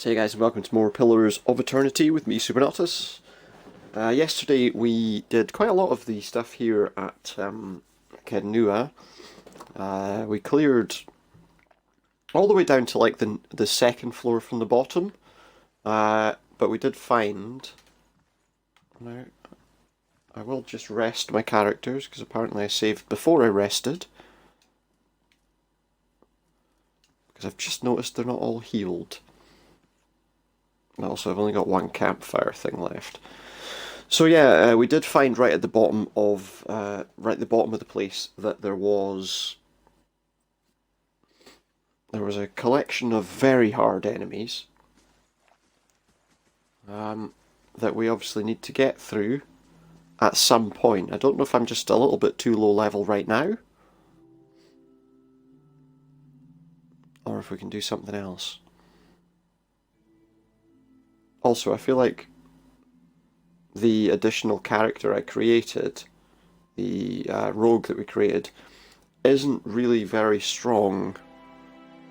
So hey guys, and welcome to more Pillars of Eternity with me, Supernatus. Yesterday we did quite a lot of the stuff here at Caed Nua. We cleared all the way down to like the second floor from the bottom, but we did find... Now, I will just rest my characters, because apparently I saved before I rested. Because I've just noticed they're not all healed. Also, I've only got one campfire thing left. So yeah, we did find right at the bottom of the place that there was a collection of very hard enemies that we obviously need to get through at some point. I don't know if I'm just a little bit too low level right now, or if we can do something else. Also, I feel like the additional character I created, the rogue that we created, isn't really very strong,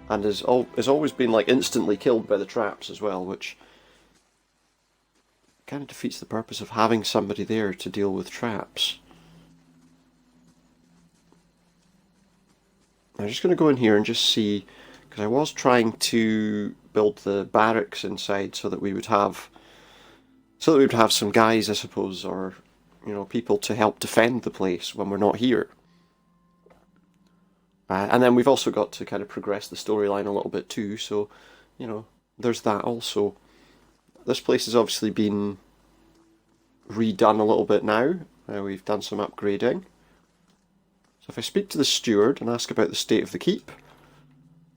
and has always been like instantly killed by the traps as well, which kind of defeats the purpose of having somebody there to deal with traps. I'm just going to go in here and just see, because I was trying to build the barracks inside so that we would have some guys, I suppose, or people to help defend the place when we're not here. And then we've also got to kind of progress the storyline a little bit too, so there's that also. This place has obviously been redone a little bit now. We've done some upgrading. So if I speak to the steward and ask about the state of the keep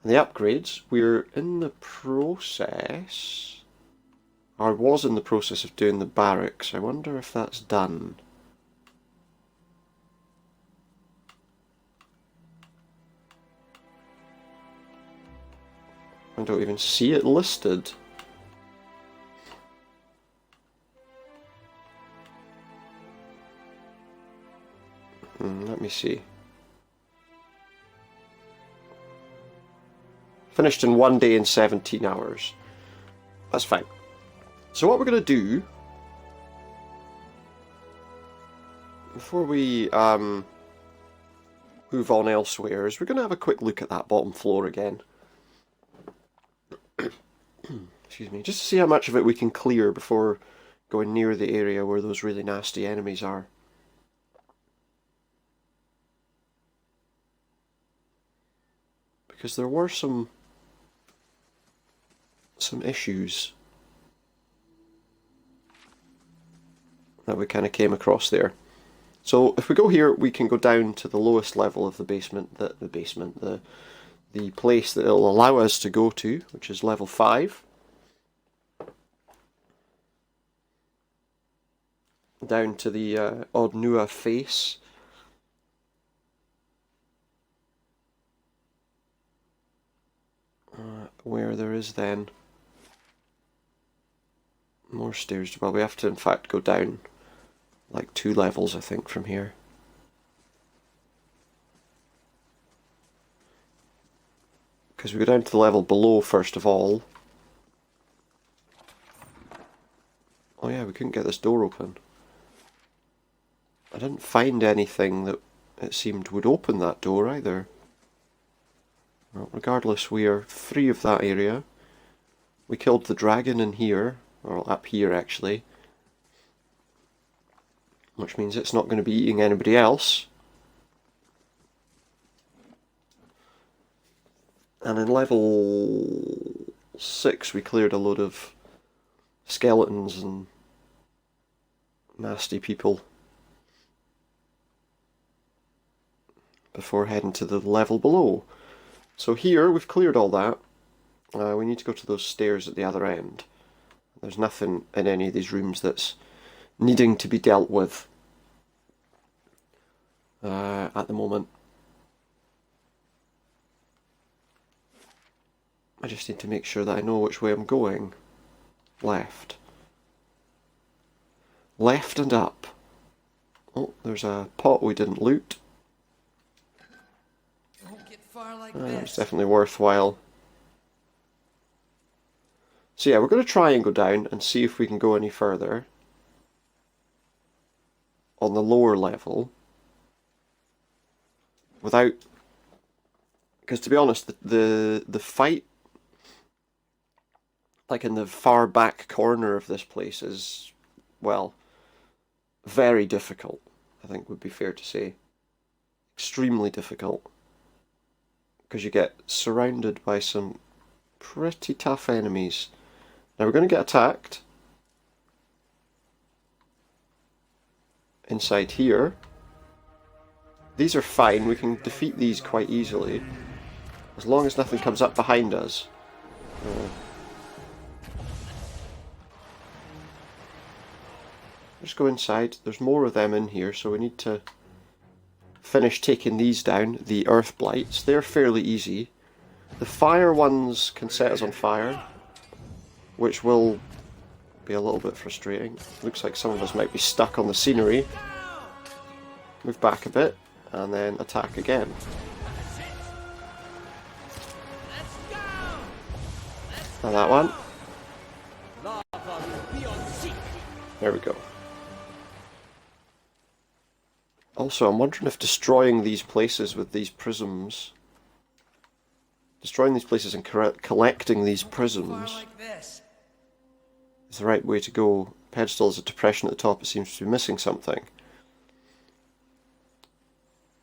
and the upgrades, we're in the process, or I was in the process of doing the barracks. I wonder if that's done. I don't even see it listed. Let me see. Finished in 1 day and 17 hours. That's fine. So what we're going to do, before we move on elsewhere, is we're going to have a quick look at that bottom floor again. Excuse me, just to see how much of it we can clear before going near the area where those really nasty enemies are. Because there were some issues that we kind of came across there. So if we go here, we can go down to the lowest level of the basement, the place that it'll allow us to go to, which is level 5. Down to the Caed Nua face. Where there is then more stairs. Well, we have to in fact go down like 2 levels, I think, from here. Because we go down to the level below first of all. Oh yeah, we couldn't get this door open. I didn't find anything that it seemed would open that door either. Well, regardless, we are free of that area. We killed the dragon in here, or up here actually, which means it's not going to be eating anybody else. And in level 6 we cleared a load of skeletons and nasty people before heading to the level below. So here we've cleared all that. We need to go to those stairs at the other end. There's nothing in any of these rooms that's needing to be dealt with at the moment. I just need to make sure that I know which way I'm going. Left. Left and up. Oh, there's a pot we didn't loot. It's definitely worthwhile. So So yeah, we're going to try and go down and see if we can go any further on the lower level without... Because to be honest, the fight, like in the far back corner of this place, is, well, very difficult, I think would be fair to say. Extremely difficult. Because you get surrounded by some pretty tough enemies. Now we're going to get attacked inside here. These are fine, we can defeat these quite easily, as long as nothing comes up behind us. Just go inside, there's more of them in here, so we need to finish taking these down, the earth blights. They're fairly easy. The fire ones can set us on fire, which will be a little bit frustrating. Looks like some of us might be stuck on the scenery. Move back a bit, and then attack again. And that one. There we go. Also, I'm wondering if destroying these places with these prisms, destroying these places and collecting these prisms is the right way to go. Pedestal has a depression at the top, it seems to be missing something.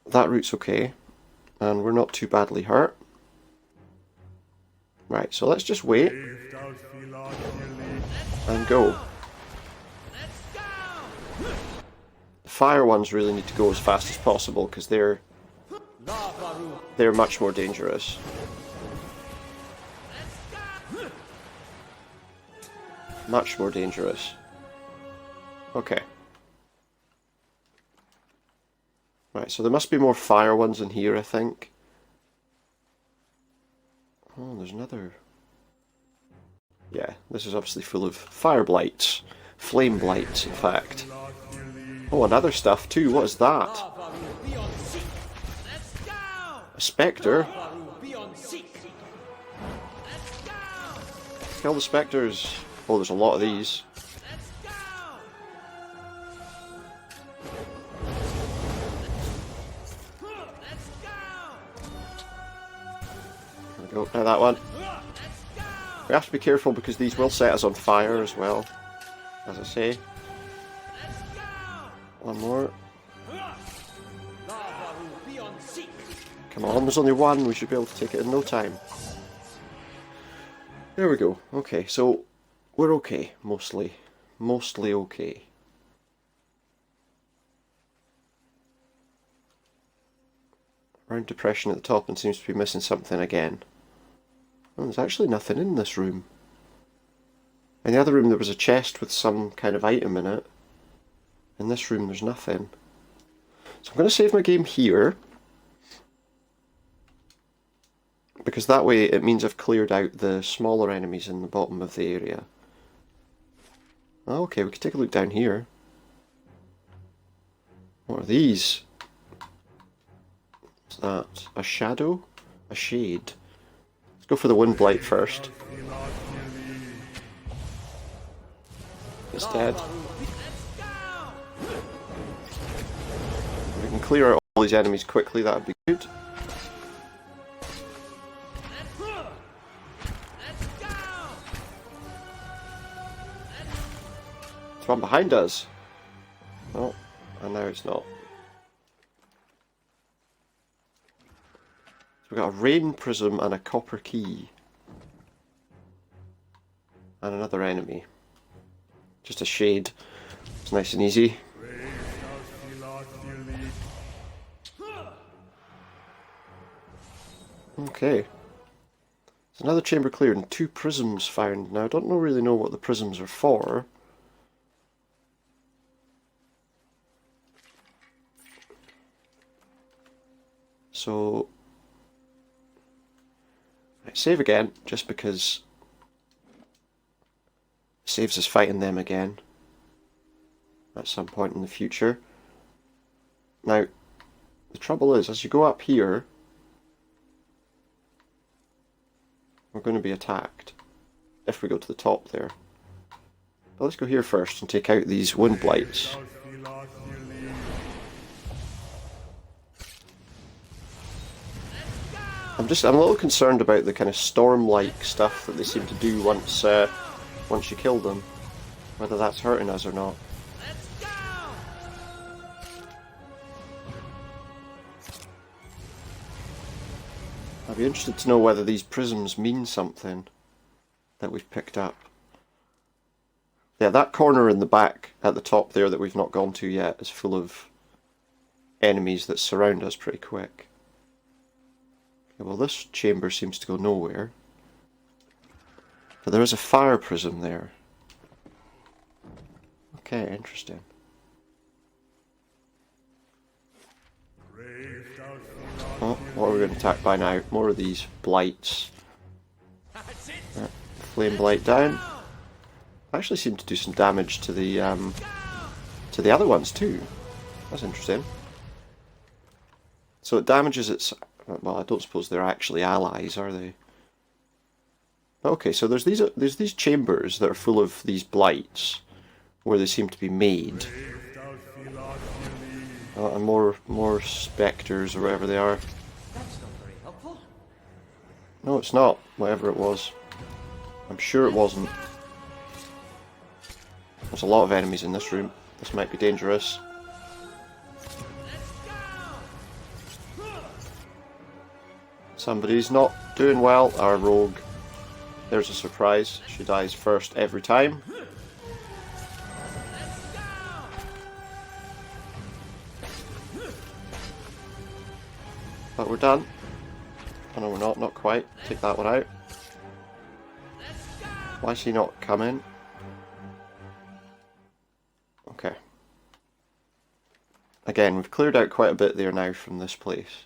That route's okay, and we're not too badly hurt. Right, so let's just wait and go. The fire ones really need to go as fast as possible because they're much more dangerous. Much more dangerous. Okay. Right, so there must be more fire ones in here, I think. Oh, there's another... Yeah, this is obviously full of fire blights. Flame blights, in fact. Oh, and other stuff too. What is that? A spectre? Kill the spectres. Oh, there's a lot of these. There we go. Now that one. We have to be careful because these will set us on fire as well, as I say. One more. Come on, there's only one. We should be able to take it in no time. There we go. Okay, so we're okay, mostly. Mostly okay. Round depression at the top and seems to be missing something again. Oh, there's actually nothing in this room. In the other room there was a chest with some kind of item in it. In this room there's nothing. So I'm going to save my game here, because that way it means I've cleared out the smaller enemies in the bottom of the area. Okay, we can take a look down here. What are these? What's that? A shadow? A shade? Let's go for the wind blight first. It's dead. If we can clear out all these enemies quickly, that would be good. There's one behind us. Oh, and now it's not. So we've got a rain prism and a copper key. And another enemy. Just a shade. It's nice and easy. Okay. There's another chamber cleared and 2 prisms found. Now I don't really know what the prisms are for. So, right, save again, just because it saves us fighting them again at some point in the future. Now, the trouble is, as you go up here, we're going to be attacked. if we go to the top there. But let's go here first and take out these wind blights. I'm a little concerned about the kind of storm-like stuff that they seem to do once you kill them. Whether that's hurting us or not. I'd be interested to know whether these prisms mean something that we've picked up. Yeah, that corner in the back at the top there that we've not gone to yet is full of enemies that surround us pretty quick. Okay, well, this chamber seems to go nowhere. But there is a fire prism there. Okay, interesting. Oh, what are we going to attack by now? More of these blights. Flame blight down. Actually seem to do some damage to the other ones too. That's interesting. So it damages its... Well, I don't suppose they're actually allies, are they? Okay, so there's these chambers that are full of these blights, where they seem to be made. And more spectres or whatever they are. That's not very helpful. No, it's not. Whatever it was. I'm sure it wasn't. There's a lot of enemies in this room. This might be dangerous. Somebody's not doing well. Our rogue. There's a surprise. She dies first every time. But we're done. Oh no, we're not. Not quite. Take that one out. Why is he not coming? Okay. Again, we've cleared out quite a bit there now from this place.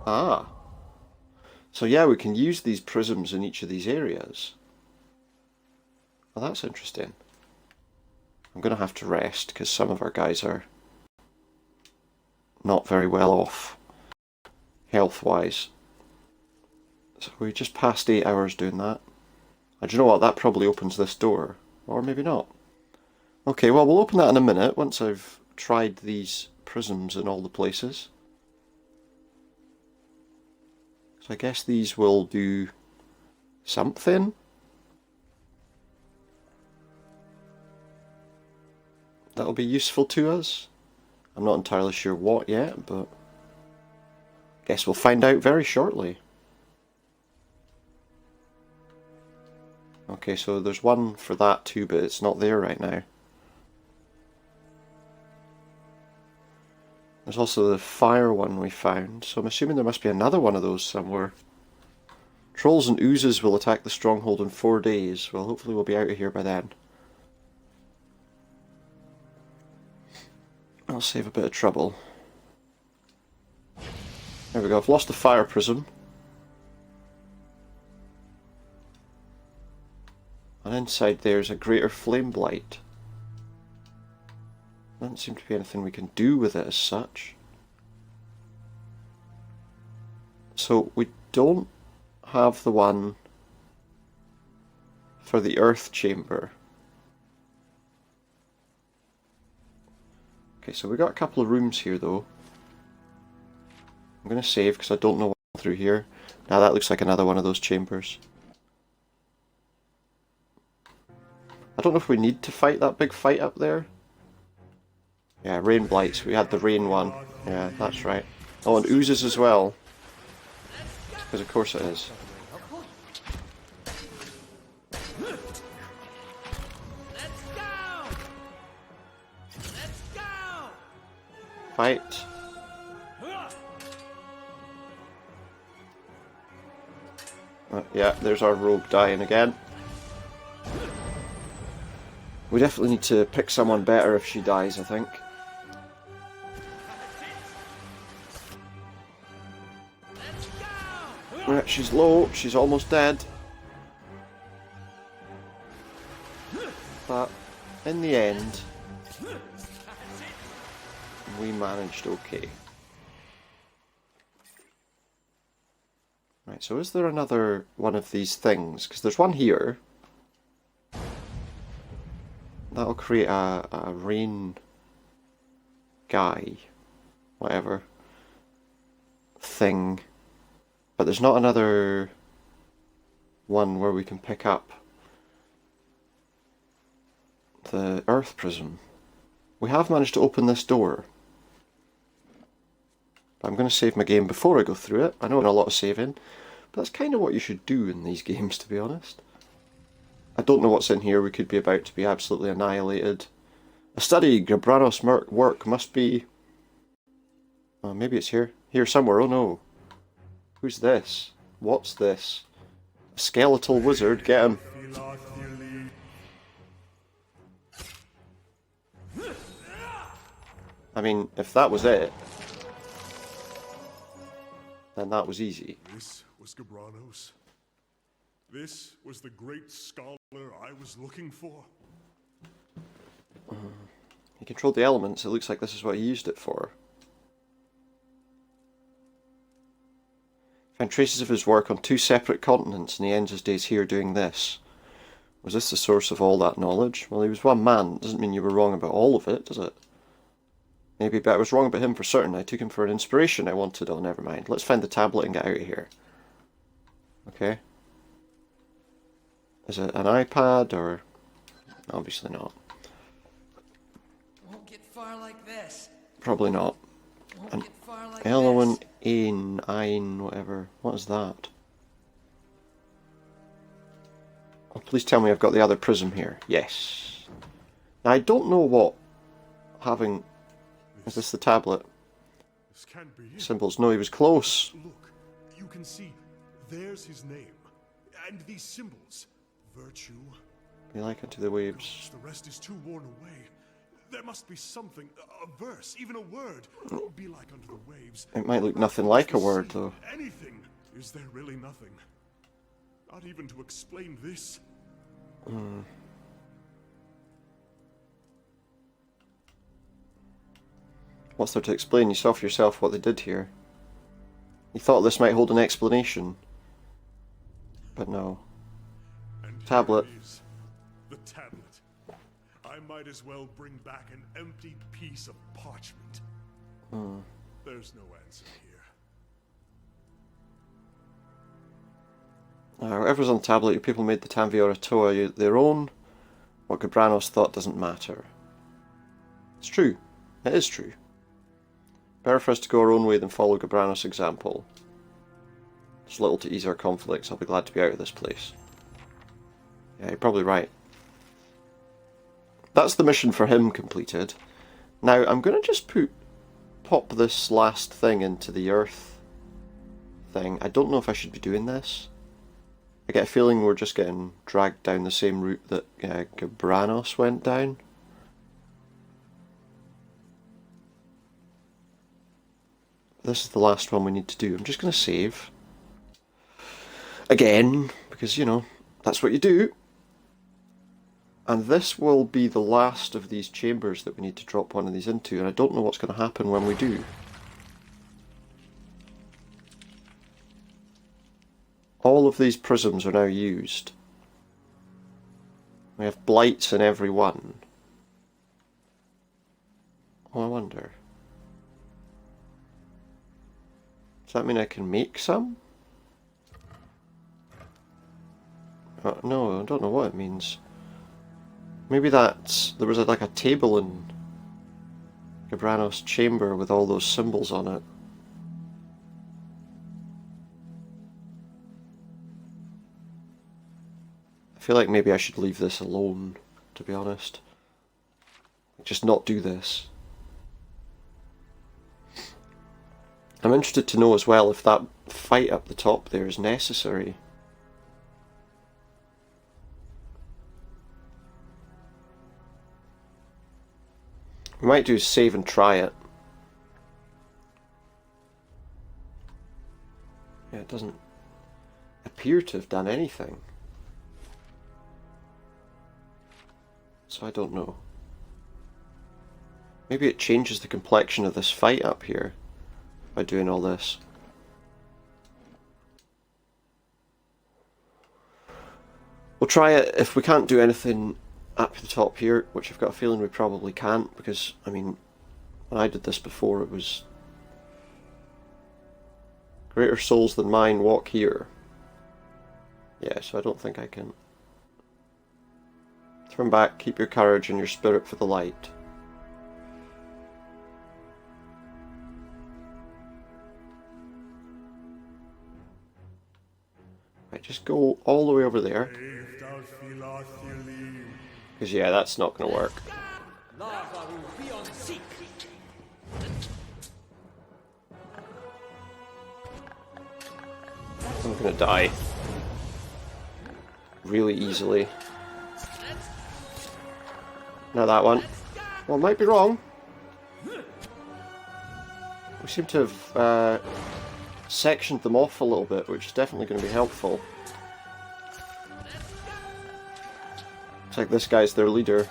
Ah. So yeah, we can use these prisms in each of these areas. Well, that's interesting. I'm going to have to rest because some of our guys are not very well off health-wise. So we just passed 8 hours doing that. And do you know what? That probably opens this door. Or maybe not. Okay, well, we'll open that in a minute once I've tried these prisms in all the places. So I guess these will do something. That'll be useful to us. I'm not entirely sure what yet, but I guess we'll find out very shortly. Okay, so there's one for that too, but it's not there right now. There's also the fire one we found, so I'm assuming there must be another one of those somewhere. Trolls and oozes will attack the stronghold in 4 days. Well, hopefully we'll be out of here by then. I'll save a bit of trouble. There we go, I've lost the fire prism. And inside there's a greater flame blight. Doesn't seem to be anything we can do with it as such. So we don't have the one for the earth chamber. Okay, so we got a couple of rooms here though. I'm going to save because I don't know what's through here. Now that looks like another one of those chambers. I don't know if we need to fight that big fight up there. Yeah, rain blights. We had the rain one. Yeah, that's right. Oh, and oozes as well. Because of course it is. Fight. Yeah, there's our rogue dying again. We definitely need to pick someone better if she dies, I think. Right, she's low, she's almost dead. But in the end, we managed okay. Right, so is there another one of these things? Because there's one here. That'll create a rain guy, whatever, thing. But there's not another one where we can pick up the earth prism. We have managed to open this door. But I'm going to save my game before I go through it. I know a lot of saving, but that's kind of what you should do in these games, to be honest. I don't know what's in here. We could be about to be absolutely annihilated. A study, Gabranos' work must be... Oh, maybe it's here. Here somewhere. Oh no. Who's this? What's this? A skeletal wizard. Get him. I mean, if that was it, then that was easy. This was Gabranos. This was the great scholar I was looking for. He controlled the elements. It looks like this is what he used it for. Found traces of his work on 2 separate continents, and he ends his days here doing this. Was this the source of all that knowledge? Well, he was one man. Doesn't mean you were wrong about all of it, does it? Maybe, but I was wrong about him for certain. I took him for an inspiration I wanted. Oh, never mind. Let's find the tablet and get out of here. Okay. Is it an iPad or... Obviously not. Won't get far like this. Probably not. Won't get far like Elowen, this. Ein, whatever. What is that? Oh, please tell me I've got the other prism here. Yes. Now, I don't know what having... Is this the tablet? This can't be it. Symbols. No, he was close. Look, you can see, there's his name. And these symbols. Virtue. Be like unto the waves. The rest is too worn away. There must be something, a verse, even a word. Be like unto the waves. It might look nothing like a word, though. Anything. Is there really nothing? Not even to explain this. What's there to explain? You saw for yourself what they did here. You thought this might hold an explanation. But no. And Tablet. here it is, the tablet. I might as well bring back an empty piece of parchment. There's no answer here. Whoever's on the tablet, your people made the Tanviora Toa their own. What Gabranos thought doesn't matter. It's true. It is true. Better for us to go our own way than follow Gabranos' example. It's little to ease our conflicts. I'll be glad to be out of this place. Yeah, you're probably right. That's the mission for him completed. Now, I'm going to just pop this last thing into the earth thing. I don't know if I should be doing this. I get a feeling we're just getting dragged down the same route that Gabranos went down. This is the last one we need to do. I'm just going to save. Again, because, you know, that's what you do. And this will be the last of these chambers that we need to drop one of these into, and I don't know what's going to happen when we do. All of these prisms are now used. We have blights in every one. Oh, I wonder. Does that mean I can make some? No, I don't know what it means. Maybe that's... There was like a table in Gabranos' chamber with all those symbols on it. I feel like maybe I should leave this alone, to be honest. Just not do this. I'm interested to know as well if that fight up the top there is necessary. We might do is save and try it. Yeah, it doesn't appear to have done anything. So I don't know. Maybe it changes the complexion of this fight up here by doing all this. We'll try it. If we can't do anything up to the top here, which I've got a feeling we probably can't, because, I mean, when I did this before, it was greater souls than mine walk here. Yeah, so I don't think I can. Turn back, keep your courage and your spirit for the light. Right, just go all the way over there. Because, yeah, that's not going to work. I'm going to die. Really easily. Now that one. Well, I might be wrong. We seem to have sectioned them off a little bit, which is definitely going to be helpful. Looks like this guy's their leader.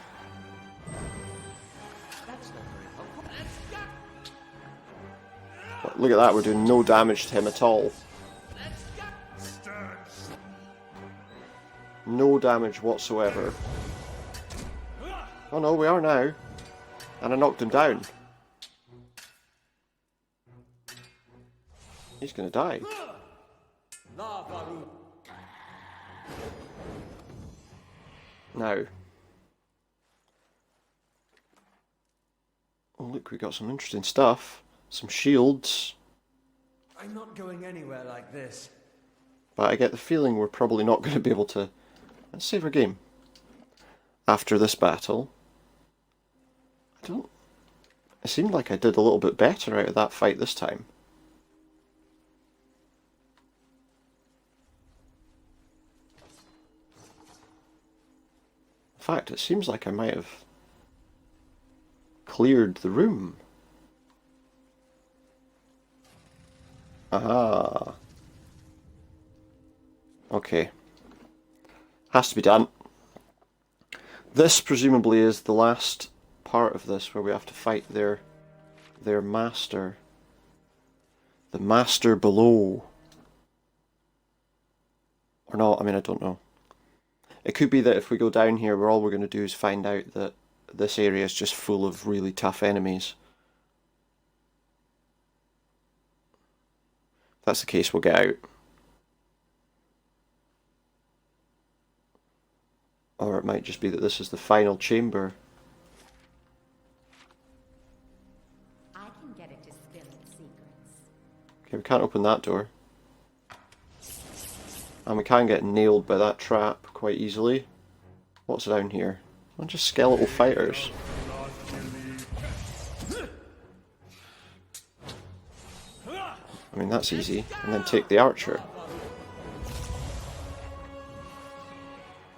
But look at that, we're doing no damage to him at all. No damage whatsoever. Oh no, we are now. And I knocked him down. He's gonna die. Now. Oh look, we got some interesting stuff. Some shields. I'm not going anywhere like this. But I get the feeling we're probably not going to be able to... Let's save our game. After this battle. I don't... It seemed like I did a little bit better out of that fight this time. In fact, it seems like I might have cleared the room. Aha. Okay. Has to be done. This presumably is the last part of this where we have to fight their master. The master below. Or not, I mean I don't know. It could be that if we go down here, all we're going to do is find out that this area is just full of really tough enemies. If that's the case, we'll get out. Or it might just be that this is the final chamber. I can get it to spill its secrets. Okay, we can't open that door. And we can get nailed by that trap quite easily. What's down here? Well, just skeletal fighters. I mean, that's easy. And then take the archer.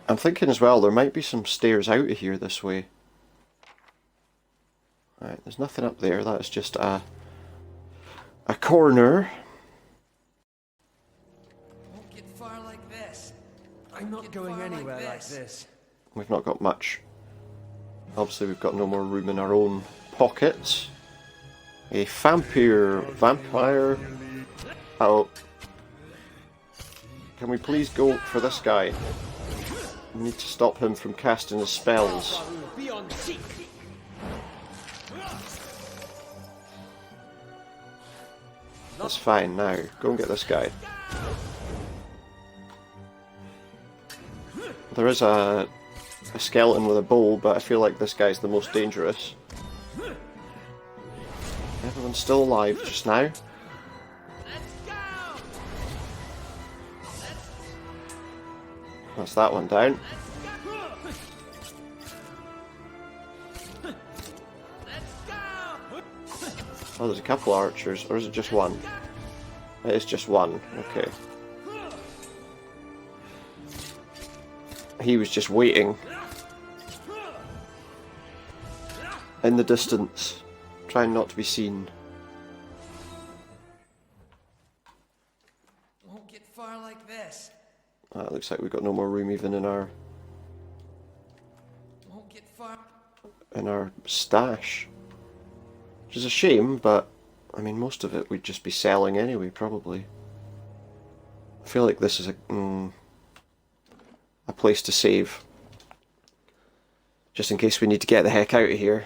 I'm thinking as well, there might be some stairs out of here this way. Right, there's nothing up there. That is just a corner. Won't get far like this. I'm not going anywhere like this. We've not got much. Obviously, we've got no more room in our own pockets. A vampire. Oh. Can we please go for this guy? We need to stop him from casting his spells. That's fine now. Go and get this guy. There is a skeleton with a bow, but I feel like this guy's the most dangerous. Everyone's still alive just now. That's that one down. Oh, there's a couple archers, or is it just one? It is just one, okay. He was just waiting. In the distance, trying not to be seen. Won't get far like this. It looks like we've got no more room even in our Won't get far. stash. Which is a shame, but I mean most of it we'd just be selling anyway, probably. I feel like this is a place to save. Just in case we need to get the heck out of here.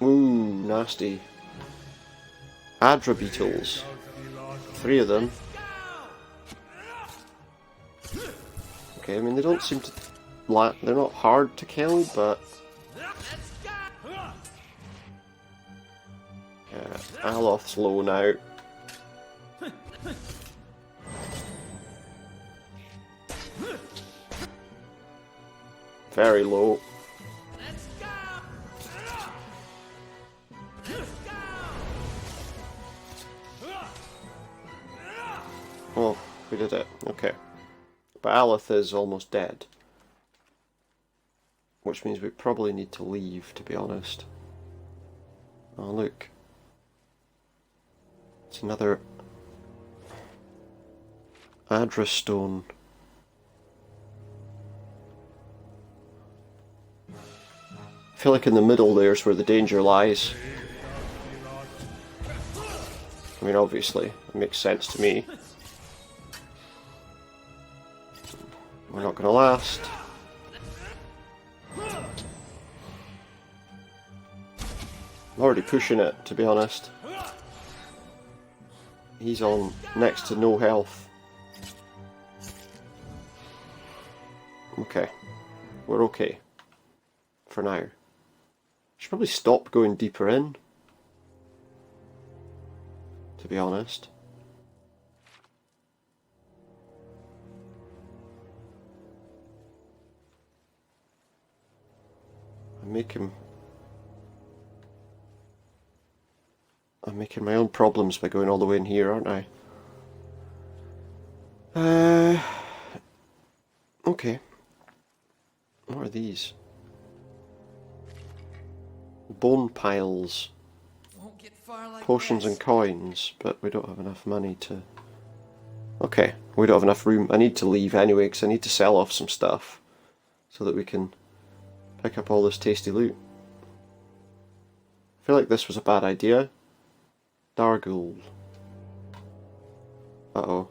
Ooh, nasty. Adra beetles. 3 of them. Okay, I mean they don't seem to... they're not hard to kill, but... Yeah, Aloth's low now. Very low. Oh, we did it. Okay. But Aloth is almost dead. Which means we probably need to leave, to be honest. Oh, look. It's another Adra stone. I feel like in the middle there's where the danger lies. I mean, obviously, it makes sense to me. We're not gonna last. I'm already pushing it, to be honest. He's on next to no health. Okay. We're okay. For now. Should probably stop going deeper in. To be honest. I'm making my own problems by going all the way in here, aren't I? Okay. What are these? Bone piles. Won't get far like Potions this. and coins, but we don't have enough money to... Okay, we don't have enough room. I need to leave anyway, because I need to sell off some stuff. So that we can pick up all this tasty loot. I feel like this was a bad idea. Dargul. Uh-oh.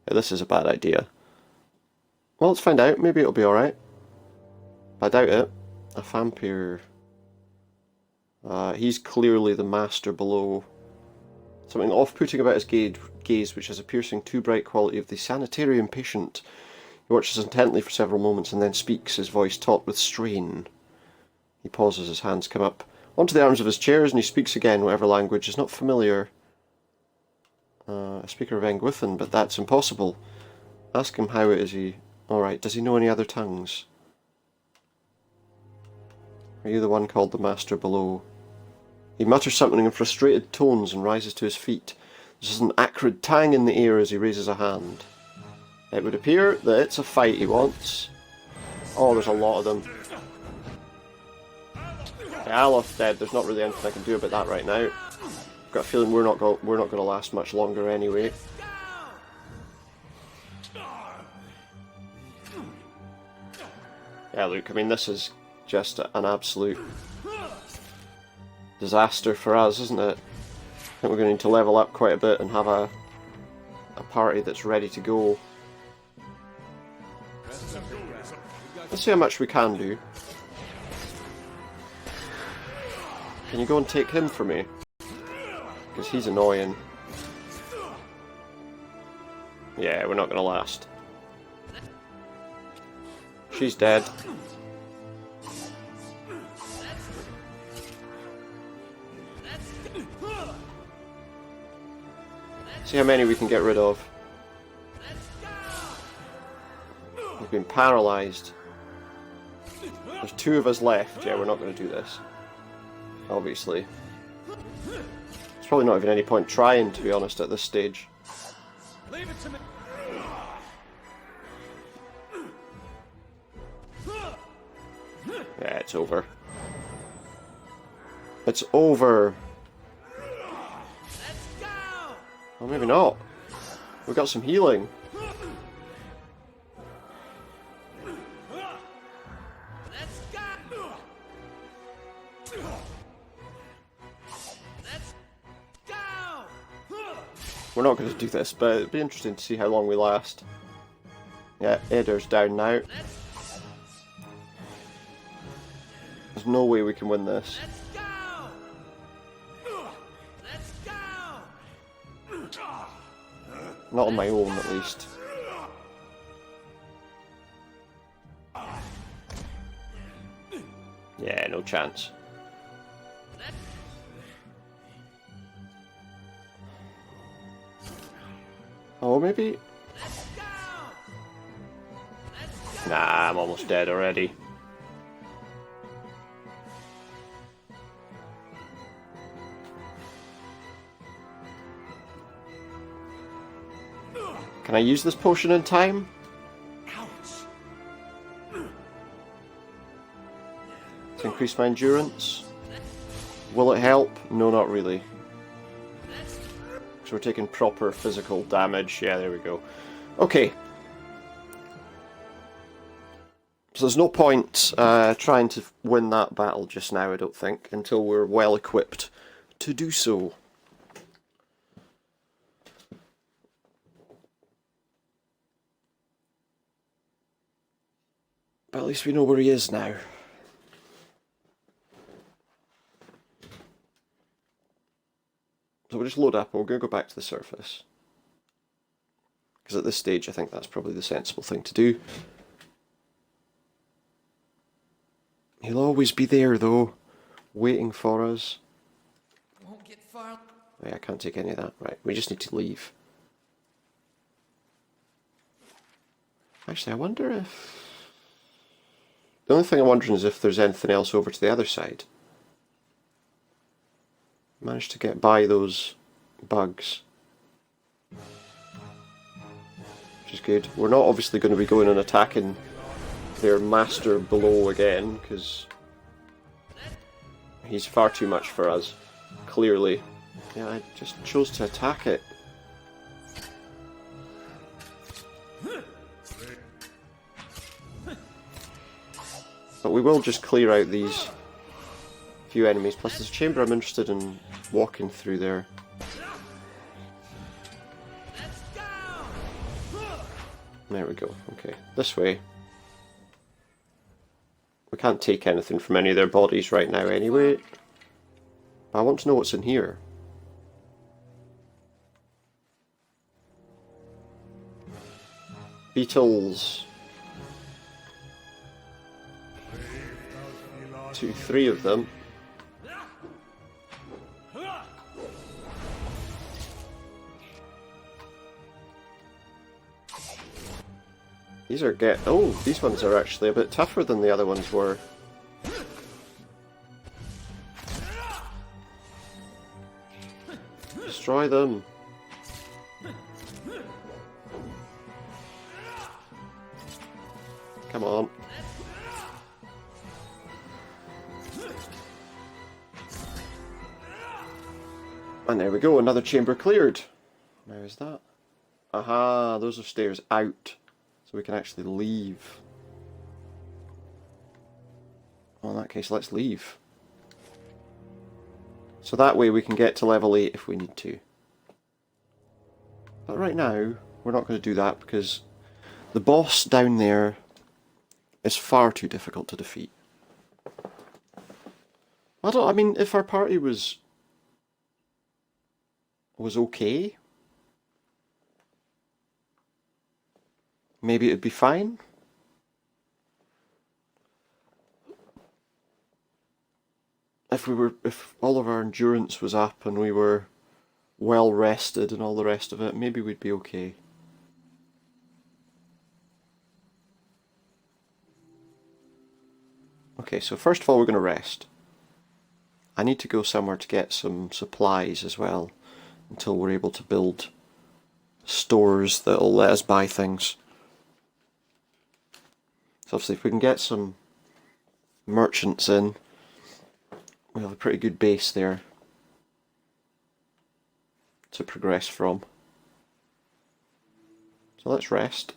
Yeah, this is a bad idea. Well, let's find out. Maybe it'll be alright. I doubt it. A vampire. He's clearly the master below. Something off-putting about his gaze, which has a piercing too bright quality of the sanitarium patient. He watches intently for several moments and then speaks, his voice taut with strain. He pauses, his hands come up onto the arms of his chairs, and he speaks again, whatever language is not familiar. A speaker of Engwithan, but that's impossible. Ask him how it is he... Alright, does he know any other tongues? Are you the one called the Master below? He mutters something in frustrated tones and rises to his feet. There's an acrid tang in the air as he raises a hand. It would appear that it's a fight he wants. Oh, there's a lot of them. Aloth's dead. There's not really anything I can do about that right now. I've got a feeling we're not going to last much longer anyway. Yeah, look. I mean, this is just an absolute disaster for us, isn't it? I think we're going to need to level up quite a bit and have a party that's ready to go. Let's see how much we can do. Can you go and take him for me? Because he's annoying. Yeah, we're not going to last. She's dead. See how many we can get rid of. We've been paralysed. There's 2 of us left. Yeah, we're not going to do this. Obviously. There's probably not even any point trying, to be honest, at this stage. Leave it to me. Yeah, it's over. It's over. Well, maybe not. We got some healing. we're not going to do this, but it'd be interesting to see how long we last. Yeah, Eder's down now. There's no way we can win this. Let's go! Let's go! Not on my own, at least. Yeah, no chance. Oh, maybe? Nah, I'm almost dead already. Can I use this potion in time? To increase my endurance? Will it help? No, not really. So we're taking proper physical damage. Yeah, there we go. Okay. So there's no point trying to win that battle just now, I don't think, until we're well equipped to do so. But at least we know where he is now. So we'll just load up and we're going to go back to the surface. Because at this stage I think that's probably the sensible thing to do. He'll always be there though, waiting for us. Won't get far. Yeah, I can't take any of that. Right, we just need to leave. Actually, I wonder if... The only thing I'm wondering is if there's anything else over to the other side. Managed to get by those bugs. Which is good. We're not obviously going to be going and attacking their master below again, because he's far too much for us, clearly. Yeah, I just chose to attack it. But we will just clear out these few enemies, plus there's a chamber I'm interested in walking through there. There we go, okay. This way. We can't take anything from any of their bodies right now anyway. But I want to know what's in here. Beetles. 2, 3 of them. These are these ones are actually a bit tougher than the other ones were. Destroy them. Come on. And there we go, another chamber cleared. Now is that? Aha, those are stairs out. So we can actually leave. Well, in that case, let's leave. So that way we can get to level 8 if we need to. But right now, we're not going to do that because the boss down there is far too difficult to defeat. I mean, if our party was okay, maybe it'd be fine. If all of our endurance was up and we were well rested and all the rest of it, maybe we'd be okay. Okay, so first of all we're going to rest. I need to go somewhere to get some supplies as well, until we're able to build stores that'll let us buy things. So obviously if we can get some merchants in, we have a pretty good base there to progress from. So let's rest.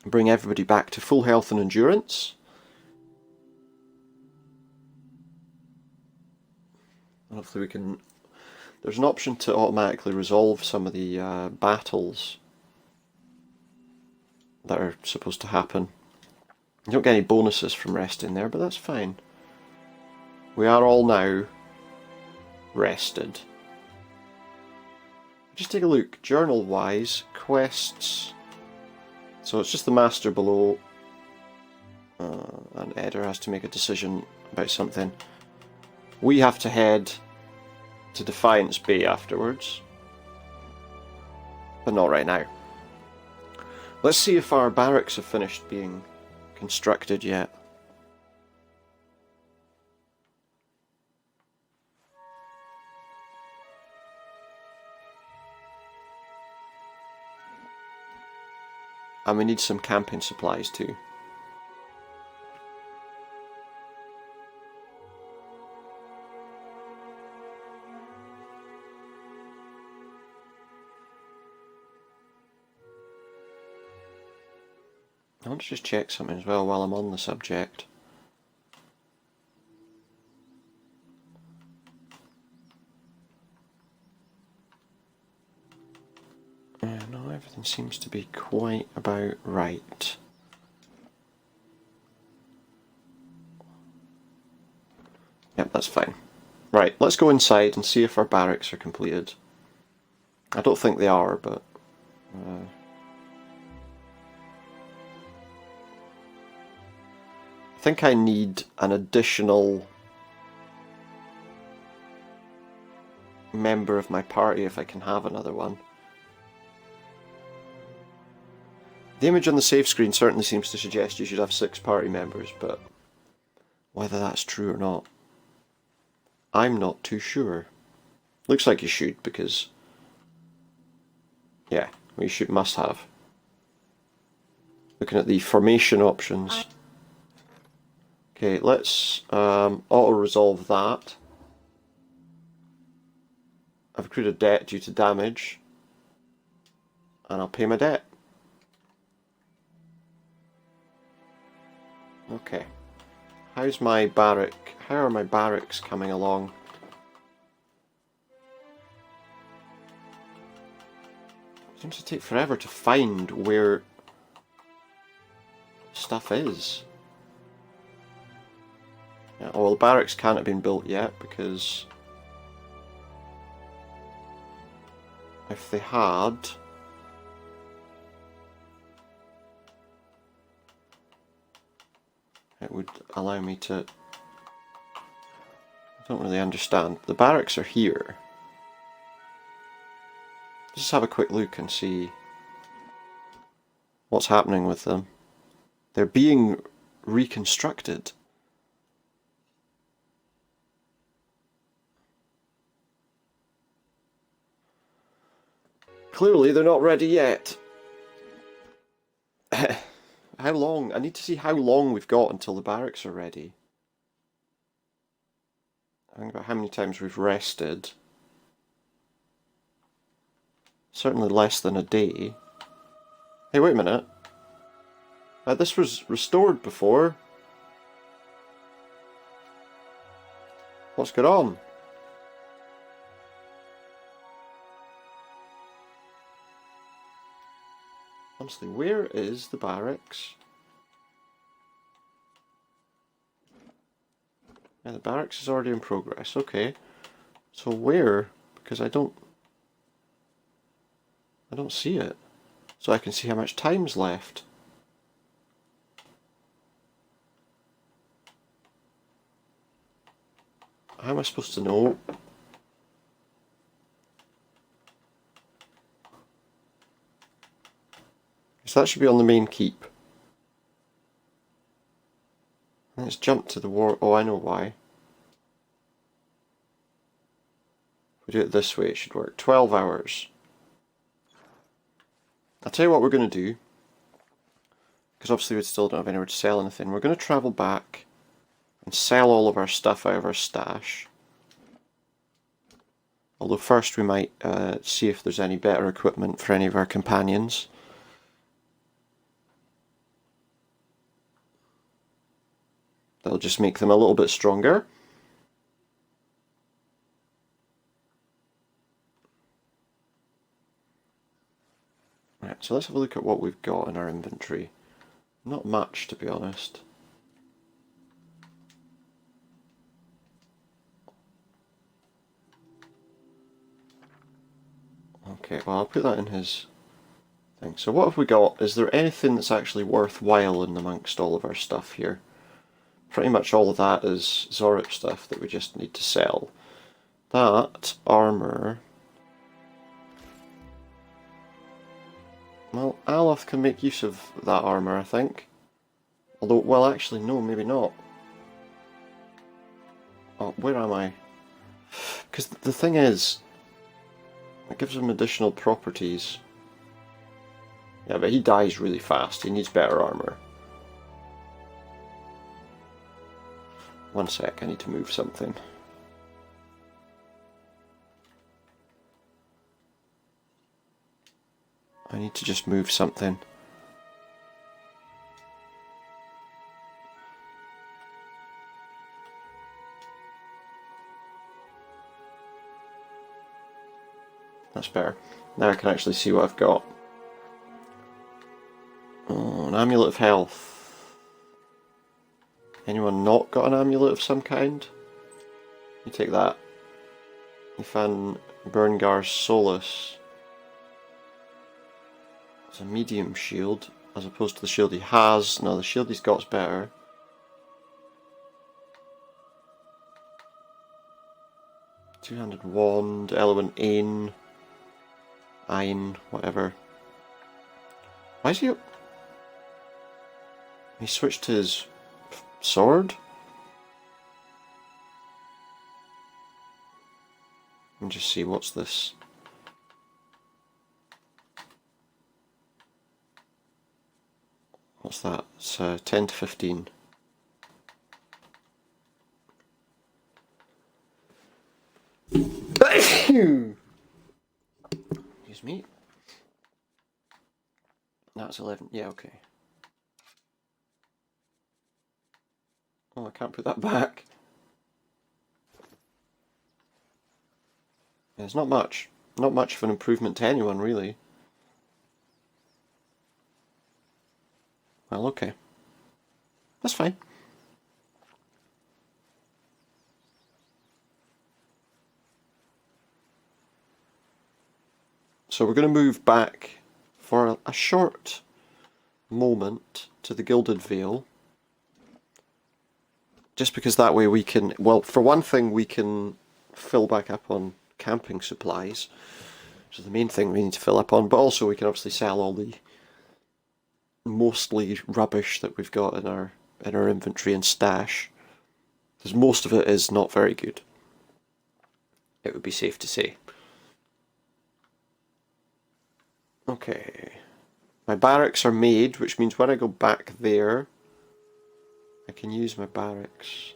Bring everybody back to full health and endurance. And hopefully we can There's an option to automatically resolve some of the battles that are supposed to happen. You don't get any bonuses from resting there, but that's fine. We are all now rested. Just take a look, journal-wise, quests. So it's just the master below, and Eder has to make a decision about something. We have to head to Defiance Bay afterwards, but not right now. Let's see if our barracks have finished being constructed yet. And we need some camping supplies too. I want to just check something as well while I'm on the subject. No, everything seems to be quite about right. Yep, that's fine. Right, let's go inside and see if our barracks are completed. I don't think they are, but... I think I need an additional member of my party if I can have another one. The image on the save screen certainly seems to suggest you should have 6 party members, but whether that's true or not, I'm not too sure. Looks like you should, because yeah, we must have. Looking at the formation options. Okay, let's auto-resolve that. I've accrued a debt due to damage, and I'll pay my debt. Okay. How are my barracks coming along? It seems to take forever to find where stuff is. Yeah, well, the barracks can't have been built yet, because if they had, it would allow me to... I don't really understand. The barracks are here. Just have a quick look and see what's happening with them. They're being reconstructed. Clearly they're not ready yet. How long? I need to see how long we've got until the barracks are ready. I think about how many times we've rested. Certainly less than a day. Hey, wait a minute. This was restored before. What's going on? Honestly, where is the barracks? Yeah, the barracks is already in progress. Okay. So where? Because I don't see it. So I can see how much time's left. How am I supposed to know? So that should be on the main keep. And let's jump to the war. Oh, I know why. If we do it this way, it should work. 12 hours. I'll tell you what we're going to do. Because obviously we still don't have anywhere to sell anything. We're going to travel back and sell all of our stuff out of our stash. Although first we might see if there's any better equipment for any of our companions. That'll just make them a little bit stronger. So let's have a look at what we've got in our inventory. Not much, to be honest. Okay, well I'll put that in his thing. So what have we got? Is there anything that's actually worthwhile in amongst all of our stuff here? Pretty much all of that is Zorip stuff that we just need to sell. That armour... Well, Aloth can make use of that armour, I think. Although, well actually no, maybe not. Oh, where am I? Because the thing is, it gives him additional properties. Yeah, but he dies really fast. He needs better armour. One sec, I need to move something. I need to just move something. That's better. Now I can actually see what I've got. Oh, an amulet of health. Anyone not got an amulet of some kind? You take that. You found Berngar's Solus. It's a medium shield, as opposed to the shield he has. No, the shield he's got's better. Two-handed wand, element Ain, whatever. Why is he up? He switched to his sword? Let me just see, what's this? What's that? It's 10 to 15. Excuse me. That's 11. Yeah, okay. Oh, I can't put that back. Yeah, it's not much. Not much of an improvement to anyone, really. Well, okay. That's fine. So we're going to move back for a short moment to the Gilded Vale. Just because that way we can, well, for one thing we can fill back up on camping supplies, which is the main thing we need to fill up on, but also we can obviously sell all the mostly rubbish that we've got in our inventory and stash, because most of it is not very good. It would be safe to say. Okay, my barracks are made, which means when I go back there, I can use my barracks.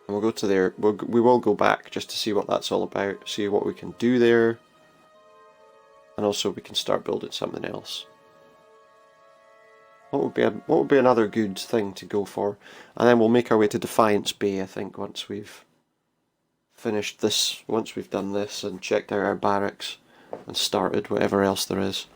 And we'll go to there. We will go back just to see what that's all about, see what we can do there, and also we can start building something else. What would be another good thing to go for? And then we'll make our way to Defiance Bay, I think, once we've finished this, once we've done this and checked out our barracks and started whatever else there is.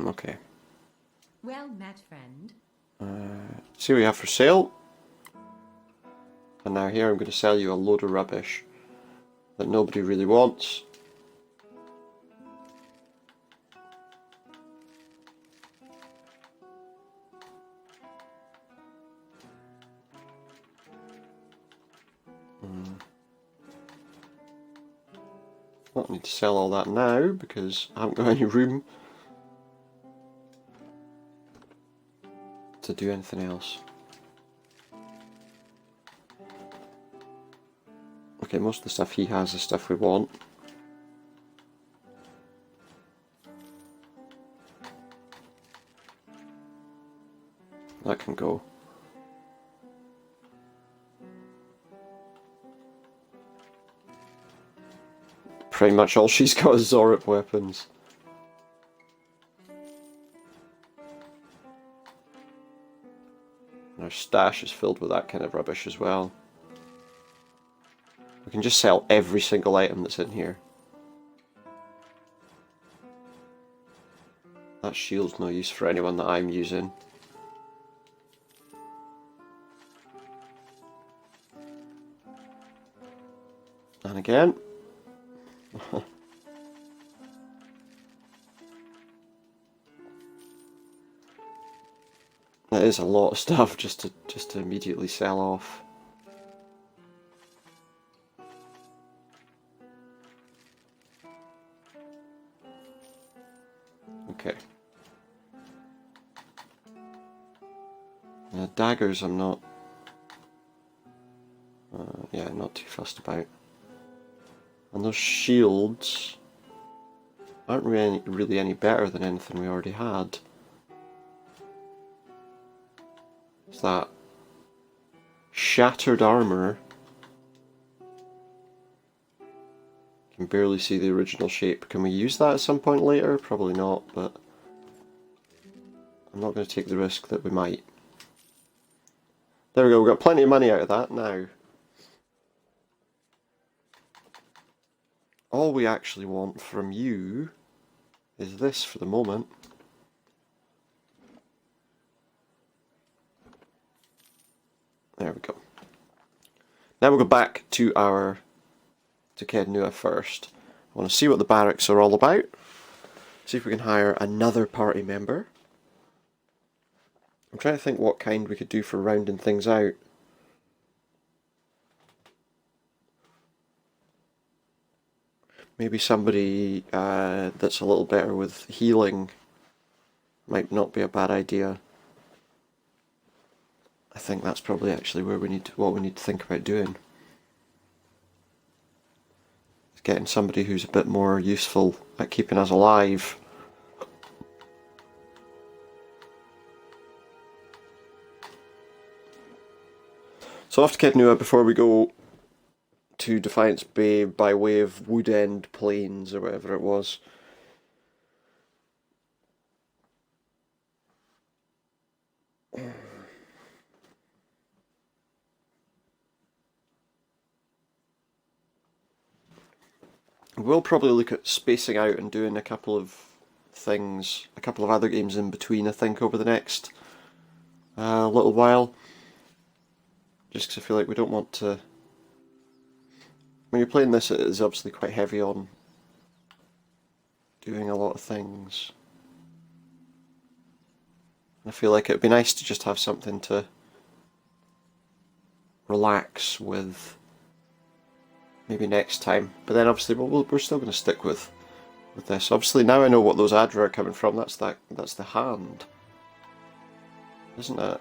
Okay. Well met, friend. See what we have for sale. And now here I'm going to sell you a load of rubbish that nobody really wants. Not need to sell all that now because I haven't got any room to do anything else. Okay, most of the stuff he has is stuff we want. That can go. Pretty much all she's got is Zorip weapons. Our stash is filled with that kind of rubbish as well. We can just sell every single item that's in here. That shield's no use for anyone that I'm using. And again. That is a lot of stuff just to immediately sell off. Okay. Daggers I'm not... yeah, not too fussed about. And those shields aren't really any better than anything we already had. It's that shattered armor. Can barely see the original shape. Can we use that at some point later? Probably not, but I'm not going to take the risk that we might. There we go, we've got plenty of money out of that now. All we actually want from you is this for the moment. There we go. Now we'll go back to Caed Nua first. I want to see what the barracks are all about. See if we can hire another party member. I'm trying to think what kind we could do for rounding things out. Maybe somebody that's a little better with healing might not be a bad idea. I think that's probably actually what we need to think about doing. Is getting somebody who's a bit more useful at keeping us alive. So off to Caed Nua before we go to Defiance Bay by way of Woodend Plains or whatever it was. We'll probably look at spacing out and doing a couple of things, a couple of other games in between, I think, over the next little while. Just because I feel like we don't want to... When you're playing this, it is obviously quite heavy on doing a lot of things. I feel like it would be nice to just have something to relax with maybe next time. But then obviously we're still going to stick with this. Obviously now I know what those adra are coming from. That's the hand, isn't it?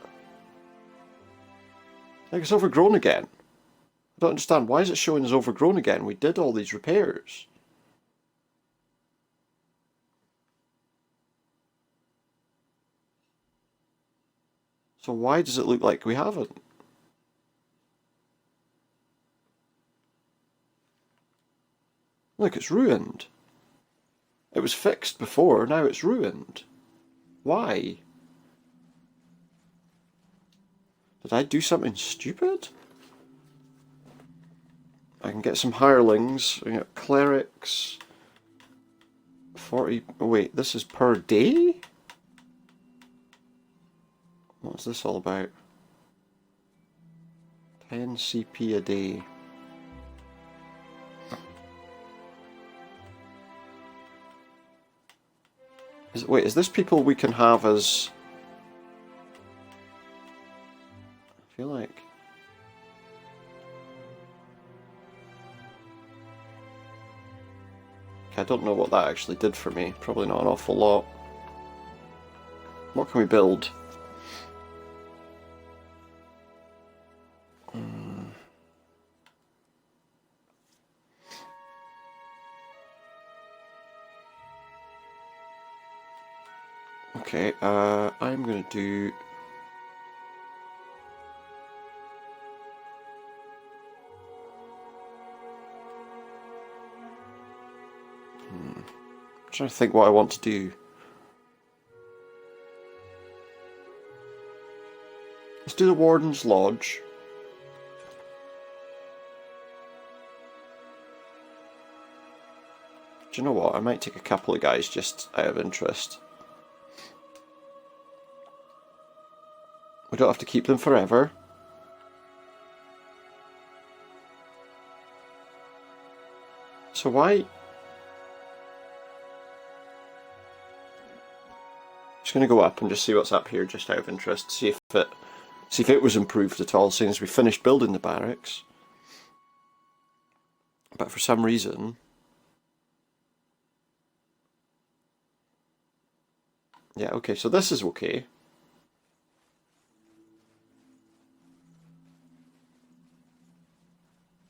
Like it's overgrown again. I don't understand. Why is it showing as overgrown again? We did all these repairs. So why does it look like we haven't? Look, it's ruined. It was fixed before, now it's ruined. Why? Did I do something stupid? I can get some hirelings. We got clerics. 40... Oh wait, this is per day? What's this all about? 10 CP a day. Wait, is this people we can have as... I feel like... I don't know what that actually did for me. Probably not an awful lot. What can we build? Okay, I'm gonna do... I'm trying to think what I want to do. Let's do the Warden's Lodge. Do you know what? I might take a couple of guys just out of interest. We don't have to keep them forever. So why? Just gonna go up and just see what's up here, just out of interest. See if it was improved at all, seeing as we finished building the barracks. But for some reason, yeah, okay. So this is okay.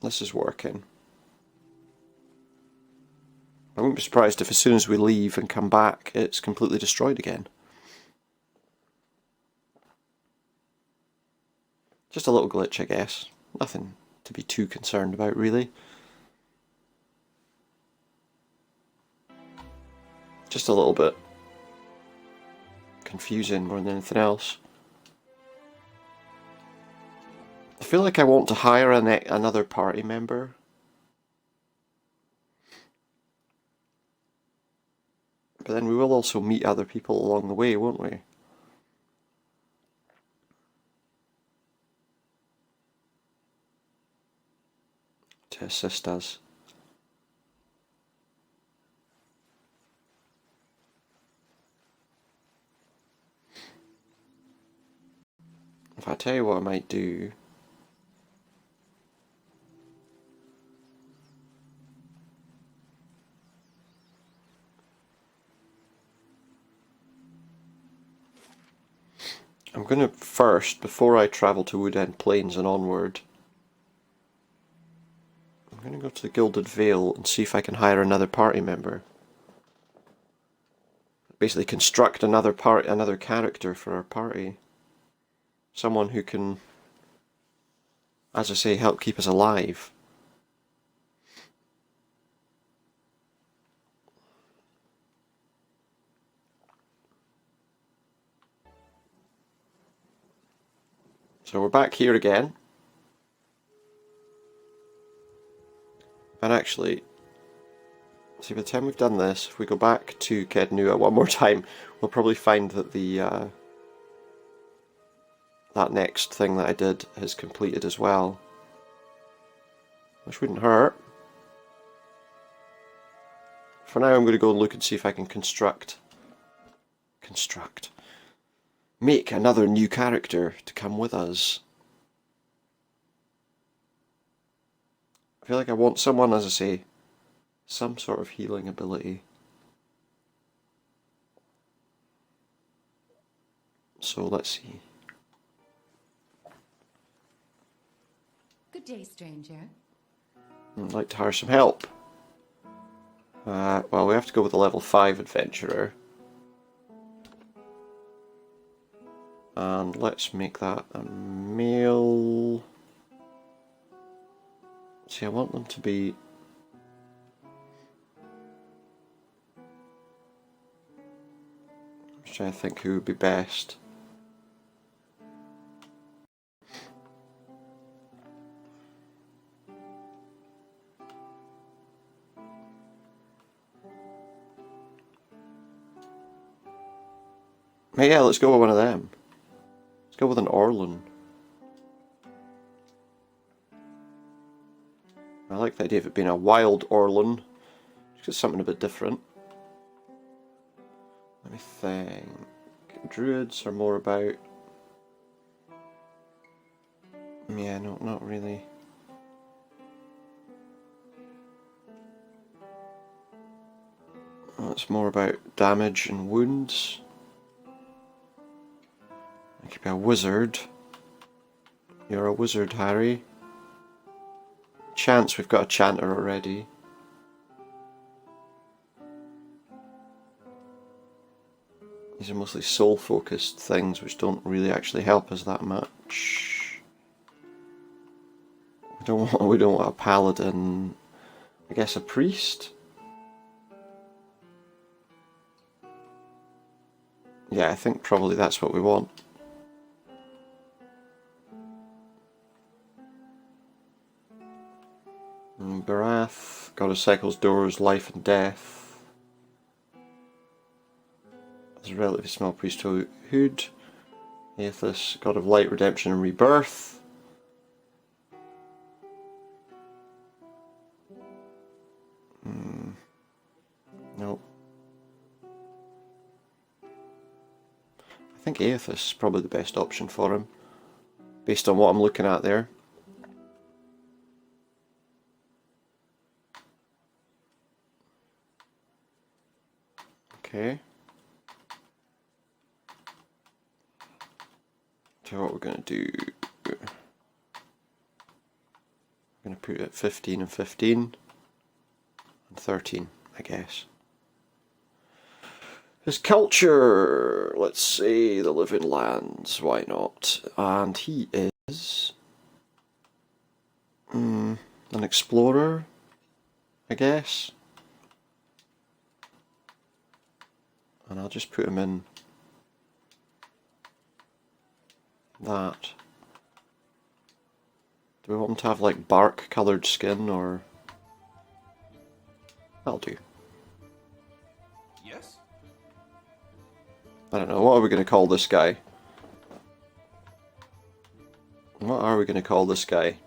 This is working. I wouldn't be surprised if as soon as we leave and come back, it's completely destroyed again. Just a little glitch, I guess. Nothing to be too concerned about, really. Just a little bit confusing more than anything else. I feel like I want to hire another party member. But then we will also meet other people along the way, won't we? To assist us. If I tell you what I might do. I'm going to first, before I travel to Woodend Plains and onward, I'm going to go to the Gilded Vale and see if I can hire another party member. Basically construct another character for our party. Someone who can, as I say, help keep us alive. So we're back here again. And actually, see, by the time we've done this, if we go back to Caed Nua one more time, we'll probably find that the that next thing that I did has completed as well. Which wouldn't hurt. For now I'm going to go and look and see if I can make another new character to come with us. I feel like I want someone, as I say, some sort of healing ability. So let's see. Good day, stranger. I'd like to hire some help. Well, we have to go with a level 5 adventurer. And let's make that a male. See, I want them to be. I'm just trying to think who would be best. Yeah, let's go with one of them. Let's go with an Orlan. I like the idea of it being a wild Orlan. Just something a bit different. Let me think. Druids are more about. Yeah, no, not really. Well, it's more about damage and wounds. I could be a wizard. You're a wizard, Harry. Chance, we've got a chanter already. These are mostly soul-focused things which don't really actually help us that much. We don't want a paladin. I guess a priest? Yeah, I think probably that's what we want. Barath, God of Cycles, Doors, Life and Death. There's a relatively small priesthood. Aethys, God of Light, Redemption and Rebirth. Nope. I think Aethys is probably the best option for him, based on what I'm looking at there. Okay. So what we're going to do, we're going to put it at 15 and 15 and 13, I guess. His culture, let's say the Living Lands, why not? And he is an explorer, I guess. And I'll just put him in that. Do we want him to have like bark coloured skin, or... That'll do. Yes? I don't know, what are we going to call this guy? What are we going to call this guy?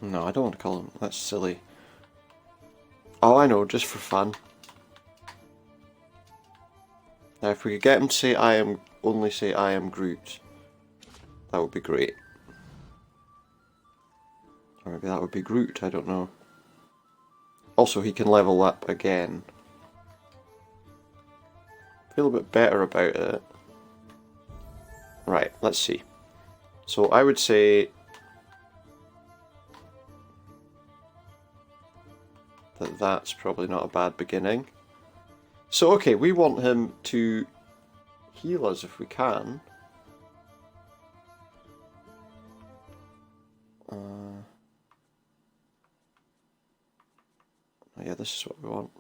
No, I don't want to call him. That's silly. Oh, I know, just for fun. Now, if we could get him to say only say I am Groot, that would be great. Or maybe that would be Groot, I don't know. Also, he can level up again. Feel a bit better about it. Right, let's see. So I would say that that's probably not a bad beginning. So okay, we want him to heal us if we can. Yeah, this is what we want.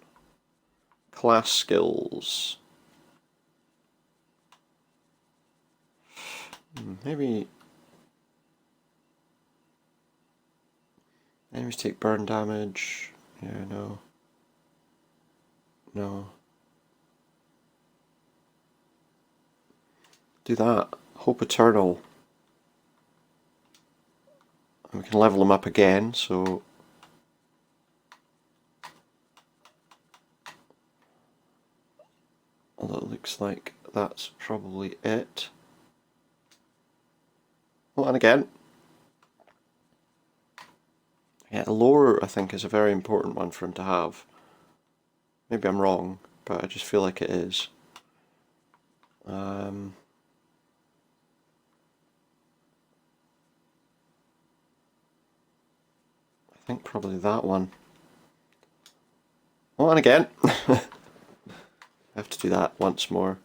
Class skills. Maybe enemies take burn damage. Yeah, no. No. Do that. Hope Eternal. And we can level them up again, so... Although it looks like that's probably it. Well, and again. Yeah, lore, I think, is a very important one for him to have. Maybe I'm wrong, but I just feel like it is. I think probably that one. Well, and again. I have to do that once more.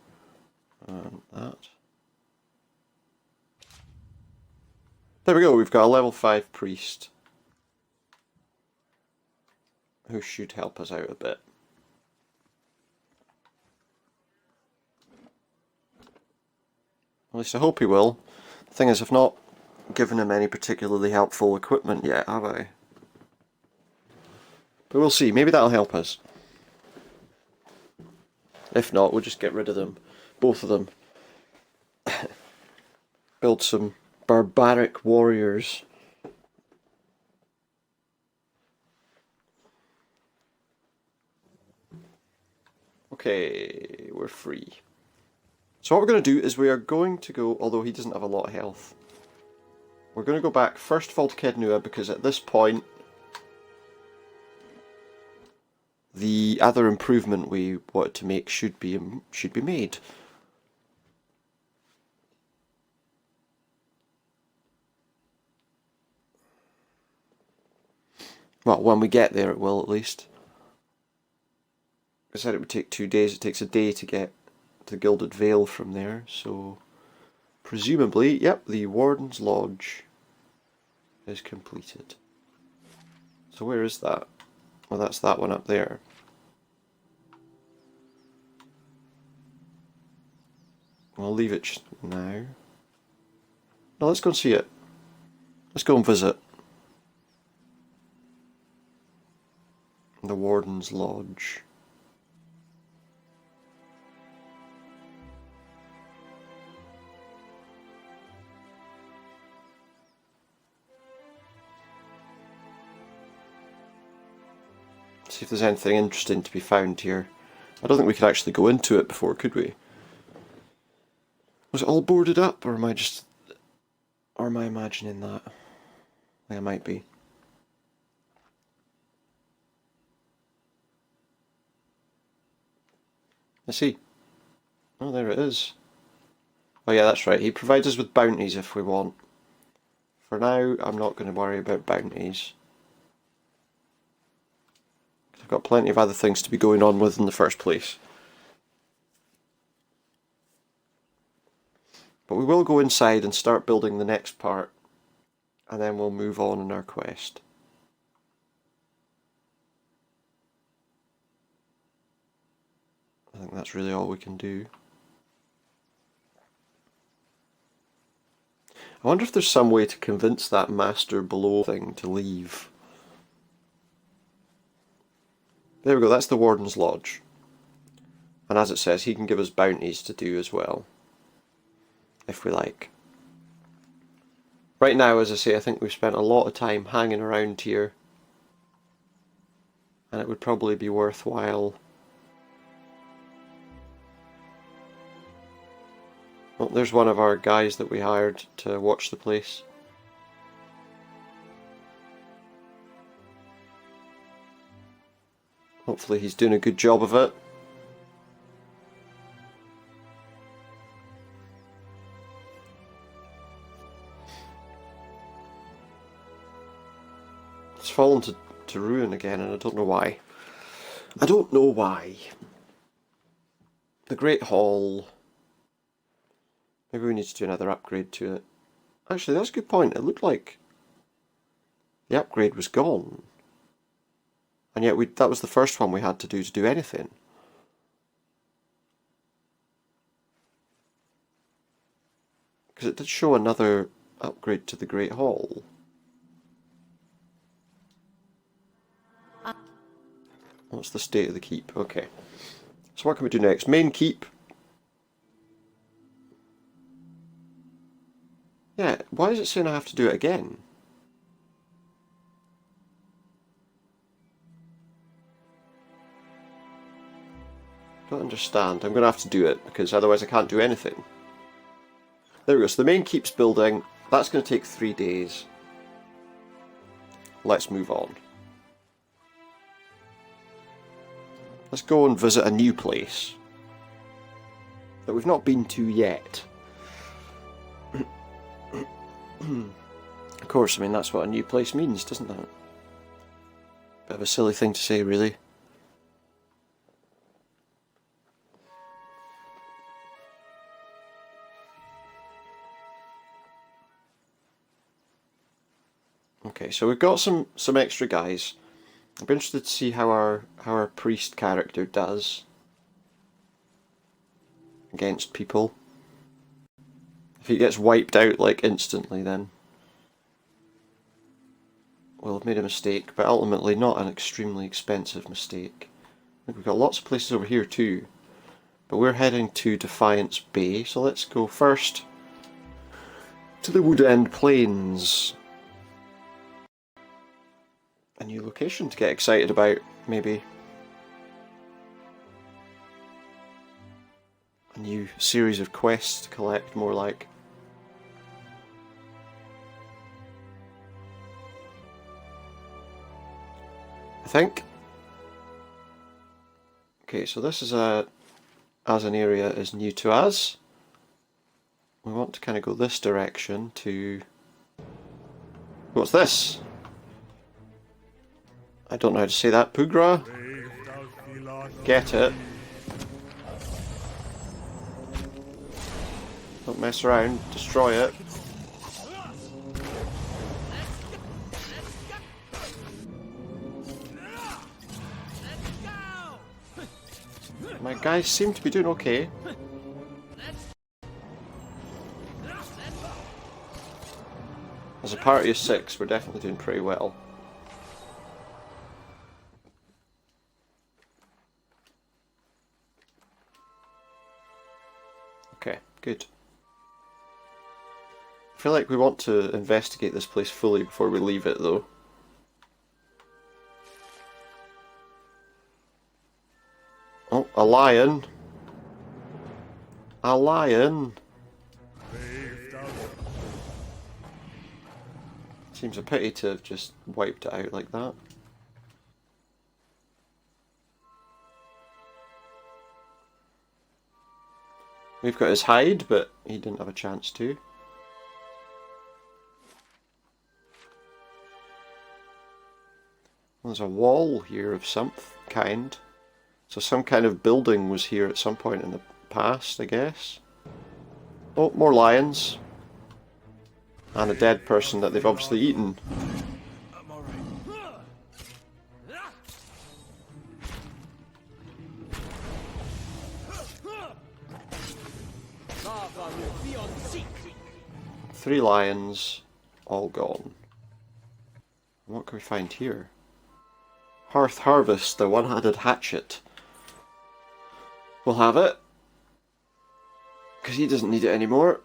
That. There we go, we've got a level 5 priest. Who should help us out a bit. At least I hope he will. The thing is, I've not given him any particularly helpful equipment yet, have I? But we'll see, maybe that'll help us. If not, we'll just get rid of them. Both of them. Build some barbaric warriors. Okay, we're free. So what we're going to do is we are going to go, although he doesn't have a lot of health, we're going to go back first of all to Caed Nua, because at this point the other improvement we wanted to make should be made. Well, when we get there it will, at least. I said it would take 2 days. It takes a day to get to Gilded Vale from there, so presumably, yep, the Warden's Lodge is completed. So where is that? Well, that's that one up there. I'll leave it now. Well, let's go and see it. Let's go and visit. The Warden's Lodge. See if there's anything interesting to be found here. I don't think we could actually go into it before, could we? Was it all boarded up, or am I imagining that? I think I might be. Let's see. Oh, there it is. Oh yeah, that's right. He provides us with bounties if we want. For now, I'm not going to worry about bounties. I've got plenty of other things to be going on with in the first place. But we will go inside and start building the next part, and then we'll move on in our quest. I think that's really all we can do. I wonder if there's some way to convince that master below thing to leave. There we go, that's the Warden's Lodge. And as it says, he can give us bounties to do as well, if we like. Right now, as I say, I think we've spent a lot of time hanging around here, and it would probably be worthwhile. Oh, there's one of our guys that we hired to watch the place. Hopefully he's doing a good job of it. It's fallen to ruin again, and I don't know why. I don't know why. The Great Hall. Maybe we need to do another upgrade to it. Actually, that's a good point. It looked like the upgrade was gone. And yet that was the first one we had to do anything. Because it did show another upgrade to the Great Hall. What's the state of the keep? Okay. So what can we do next? Main keep. Yeah, why is it saying I have to do it again? Don't understand. I'm going to have to do it because otherwise I can't do anything. There we go. So the main keep's building. That's going to take 3 days. Let's move on. Let's go and visit a new place that we've not been to yet. Of course, I mean, that's what a new place means, doesn't it? Bit of a silly thing to say, really. Okay, so we've got some extra guys. I'd be interested to see how our priest character does against people. If he gets wiped out like instantly, then we'll have made a mistake, but ultimately not an extremely expensive mistake. I think we've got lots of places over here too, but we're heading to Defiance Bay, so let's go first to the Wood End Plains. A new location to get excited about, maybe. A new series of quests to collect, more like. I think. Okay, so this is as an area is new to us. We want to kind of go this direction to... What's this? I don't know how to say that. Pugra? Get it. Don't mess around. Destroy it. My guys seem to be doing okay. As a party of 6, we're definitely doing pretty well. Okay, good. I feel like we want to investigate this place fully before we leave it, though. Oh, a lion! A lion! Seems a pity to have just wiped it out like that. We've got his hide, but he didn't have a chance to. There's a wall here of some kind. So some kind of building was here at some point in the past, I guess. Oh, more lions. And a dead person that they've obviously eaten. I'm alright. Beyond seek. 3 lions, all gone. What can we find here? Hearth Harvest, the one-handed hatchet. We'll have it. Because he doesn't need it anymore.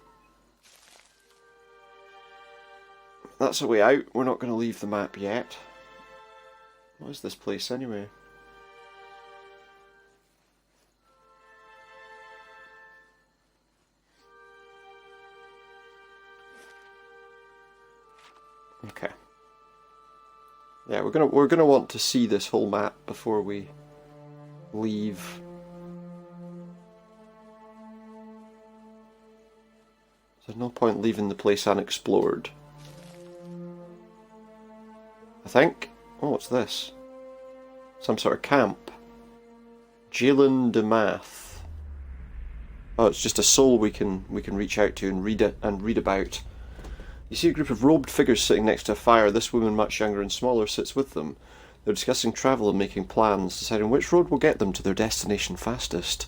That's a way out. We're not going to leave the map yet. What is this place anyway? Okay. Yeah, we're gonna want to see this whole map before we leave. There's no point leaving the place unexplored. I think. Oh, what's this? Some sort of camp. Jalen Demath. Oh, it's just a soul we can reach out to and read about. You see a group of robed figures sitting next to a fire. This woman, much younger and smaller, sits with them. They're discussing travel and making plans, deciding which road will get them to their destination fastest.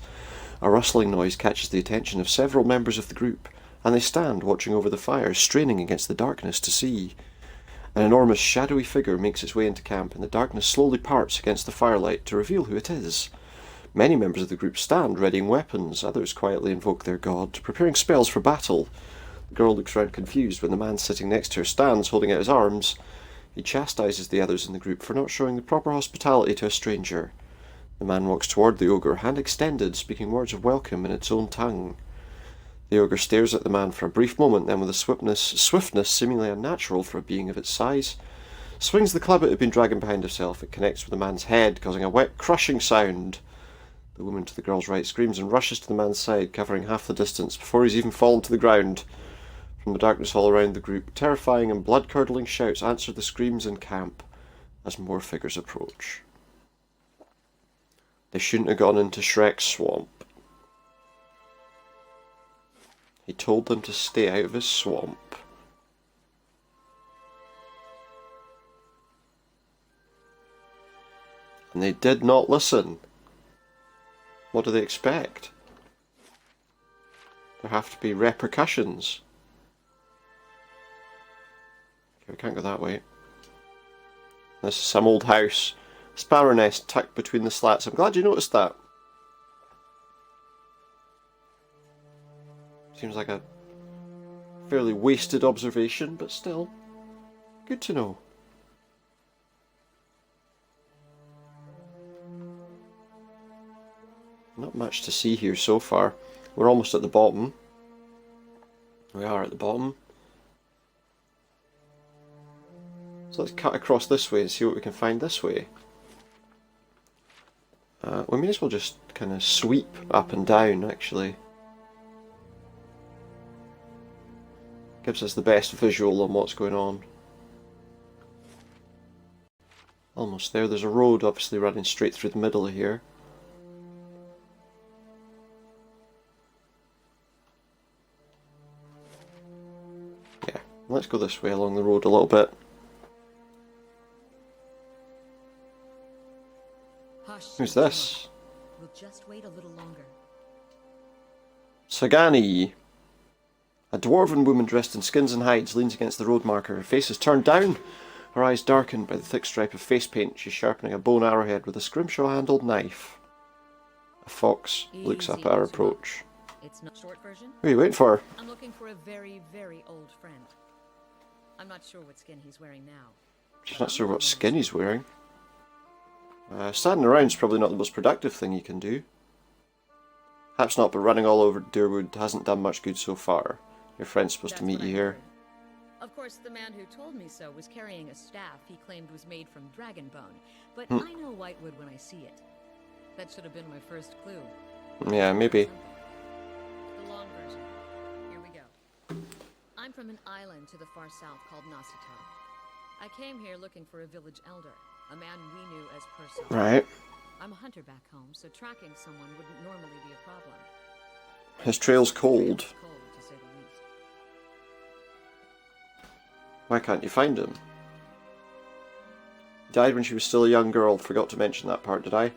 A rustling noise catches the attention of several members of the group, and they stand watching over the fire, straining against the darkness to see. An enormous shadowy figure makes its way into camp, and the darkness slowly parts against the firelight to reveal who it is. Many members of the group stand, readying weapons. Others quietly invoke their god, preparing spells for battle. The girl looks around confused when the man sitting next to her stands, holding out his arms. He chastises the others in the group for not showing the proper hospitality to a stranger. The man walks toward the ogre, hand extended, speaking words of welcome in its own tongue. The ogre stares at the man for a brief moment, then with a swiftness seemingly unnatural for a being of its size, swings the club it had been dragging behind herself. It connects with the man's head, causing a wet, crushing sound. The woman to the girl's right screams and rushes to the man's side, covering half the distance before he's even fallen to the ground. From the darkness all around the group, terrifying and blood-curdling shouts answer the screams in camp as more figures approach. They shouldn't have gone into Shrek's swamp. He told them to stay out of his swamp. And they did not listen. What do they expect? There have to be repercussions. Okay, we can't go that way. This is some old house. Sparrow nest tucked between the slats. I'm glad you noticed that. Seems like a fairly wasted observation, but still, good to know. Not much to see here so far. We're almost at the bottom. We are at the bottom. So let's cut across this way and see what we can find this way. We may as well just kind of sweep up and down, actually. Gives us the best visual on what's going on. Almost there. There's a road obviously running straight through the middle of here. Yeah, let's go this way along the road a little bit. Who's this? We'll just wait a little longer. Sagani. A dwarven woman dressed in skins and hides leans against the road marker. Her face is turned down, her eyes darkened by the thick stripe of face paint. She's sharpening a bow and arrowhead with a scrimshaw-handled knife. A fox looks up at our approach. It's not short version. Who are you waiting for? I'm looking for a very, very old friend. I'm not sure what skin he's wearing now. She's not sure what skin he's wearing. Standing around's probably not the most productive thing you can do. Perhaps not, but running all over Durwood hasn't done much good so far. Your friend's supposed to meet you here. Of course, the man who told me so was carrying a staff he claimed was made from dragon bone, but I know Whitewood when I see it. That should have been my first clue. Yeah, maybe. The long version. Here we go. I'm from an island to the far south called Nasitok. I came here looking for a village elder, a man we knew as Persa. Right. I'm a hunter back home, so tracking someone wouldn't normally be a problem. His trail's cold. Cold, to say the least. Why can't you find him? Died when she was still a young girl. Forgot to mention that part, did I?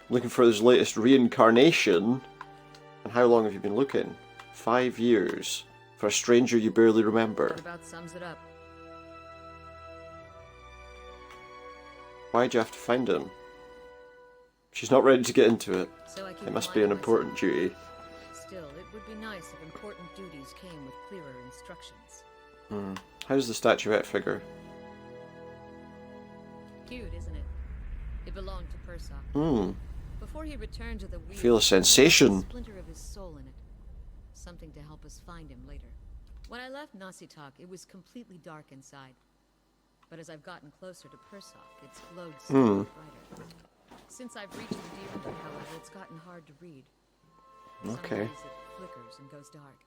Looking for his latest reincarnation. And how long have you been looking? 5 years. For a stranger you barely remember. That about sums it up. Why'd you have to find him? She's not ready to get into it. So I keep It must be an reminding important myself. duty. Still, it would be nice if important duties came with clearer instructions. How's the statuette figure? Cute, isn't it? It belonged to Persa. Before he returned to the wheel, Feel a sensation. a splinter of his soul in it. Something to help us find him later. When I left Nasitok, it was completely dark inside. But as I've gotten closer to Persok, it's glowed still brighter. Since I've reached the deep end, however, it's gotten hard to read. Okay. Some days it flickers and goes dark.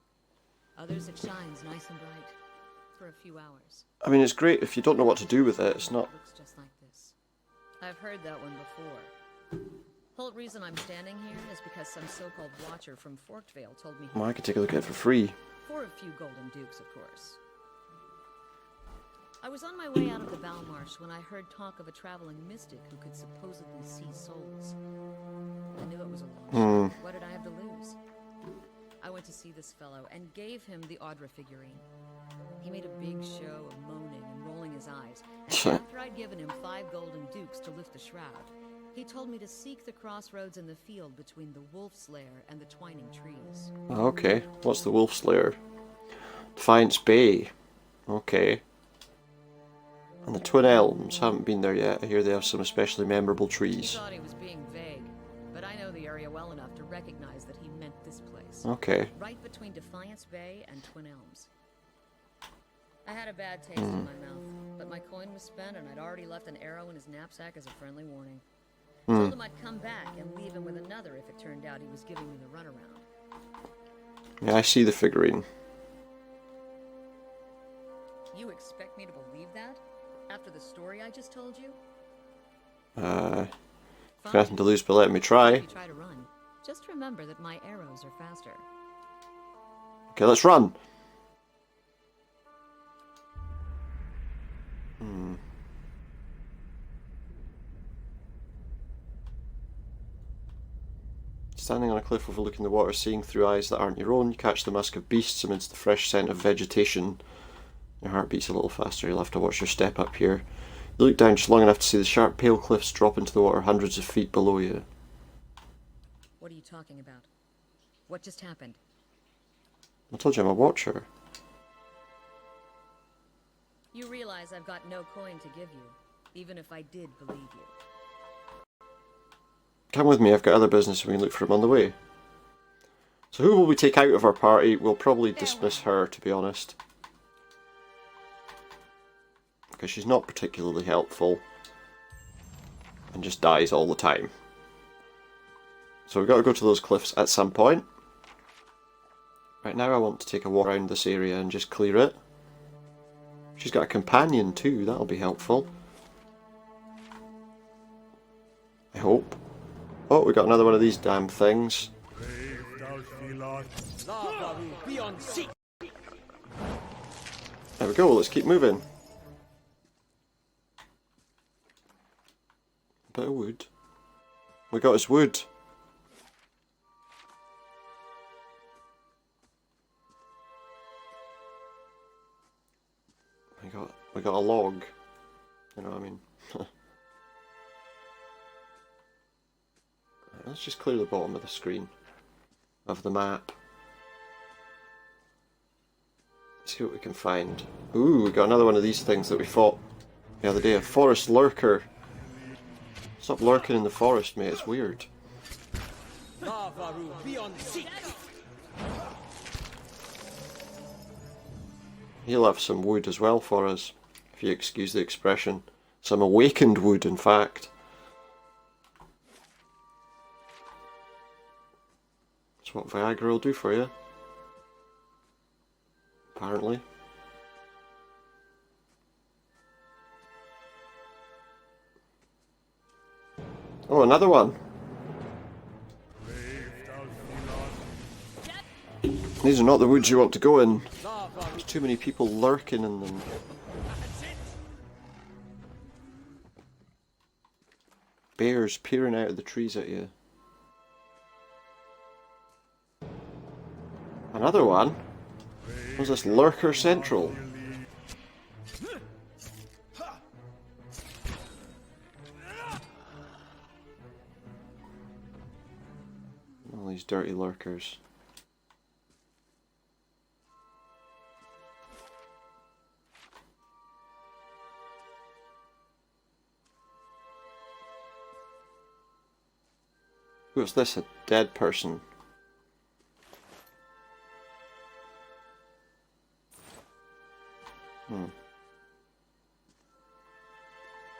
Others it shines nice and bright. For a few hours. I mean, it's great if you don't know what to do with it. It's not... It looks just like this. I've heard that one before. Whole reason I'm standing here is because some so-called watcher from Forkvale told me. Well, I could take a look at it for free. For a few golden dukes, of course. I was on my way out of the Balmarsh when I heard talk of a traveling mystic who could supposedly see souls. I knew it was a long shot. What did I have to lose? I went to see this fellow and gave him the Audra figurine. He made a big show of moaning and rolling his eyes, and after I'd given him 5 golden dukes to lift the shroud, he told me to seek the crossroads in the field between the Wolf's Lair and the twining trees. Okay, what's the Wolf's Lair? Defiance Bay. Okay. And the Twin Elms. Haven't been there yet. I hear they have some especially memorable He trees. thought he was being vague, but I know the area well enough to recognize that he meant this place. Okay. Right between Defiance Bay and Twin Elms. I had a bad taste in my mouth, but my coin was spent and I'd already left an arrow in his knapsack as a friendly warning. Told him I'd come back and leave him with another if it turned out he was giving me the runaround. Yeah, I see the figurine. You expect me to believe that? After the story I just told you? Got nothing to lose but let me try. If you try to run, just remember that my arrows are faster. Okay, let's run. Standing on a cliff overlooking the water, seeing through eyes that aren't your own, you catch the musk of beasts amidst the fresh scent of vegetation. Your heart beats a little faster, you'll have to watch your step up here. You look down just long enough to see the sharp pale cliffs drop into the water hundreds of feet below you. What are you talking about? What just happened? I told you I'm a watcher. You realize I've got no coin to give you, even if I did believe you. Come with me, I've got other business and we can look for him on the way. So who will we take out of our party? We'll probably dismiss her, to be honest. Because she's not particularly helpful. And just dies all the time. So we've got to go to those cliffs at some point. Right now I want to take a walk around this area and just clear it. She's got a companion too, that'll be helpful. I hope. Oh, we got another one of these damn things. There we go, let's keep moving. A bit of wood. We got his wood. we got a log. You know what I mean? Let's just clear the bottom of the screen of the map. See what we can find. Ooh, we got another one of these things that we fought the other day. A forest lurker. Stop lurking in the forest, mate. It's weird. He'll have some wood as well for us, if you excuse the expression. Some awakened wood, in fact. That's what Viagra will do for you. Apparently. Oh, another one. These are not the woods you want to go in. There's too many people lurking in them. Bears peering out of the trees at you. Another one? What's this? Lurker Central? All these dirty lurkers. What's this? A dead person?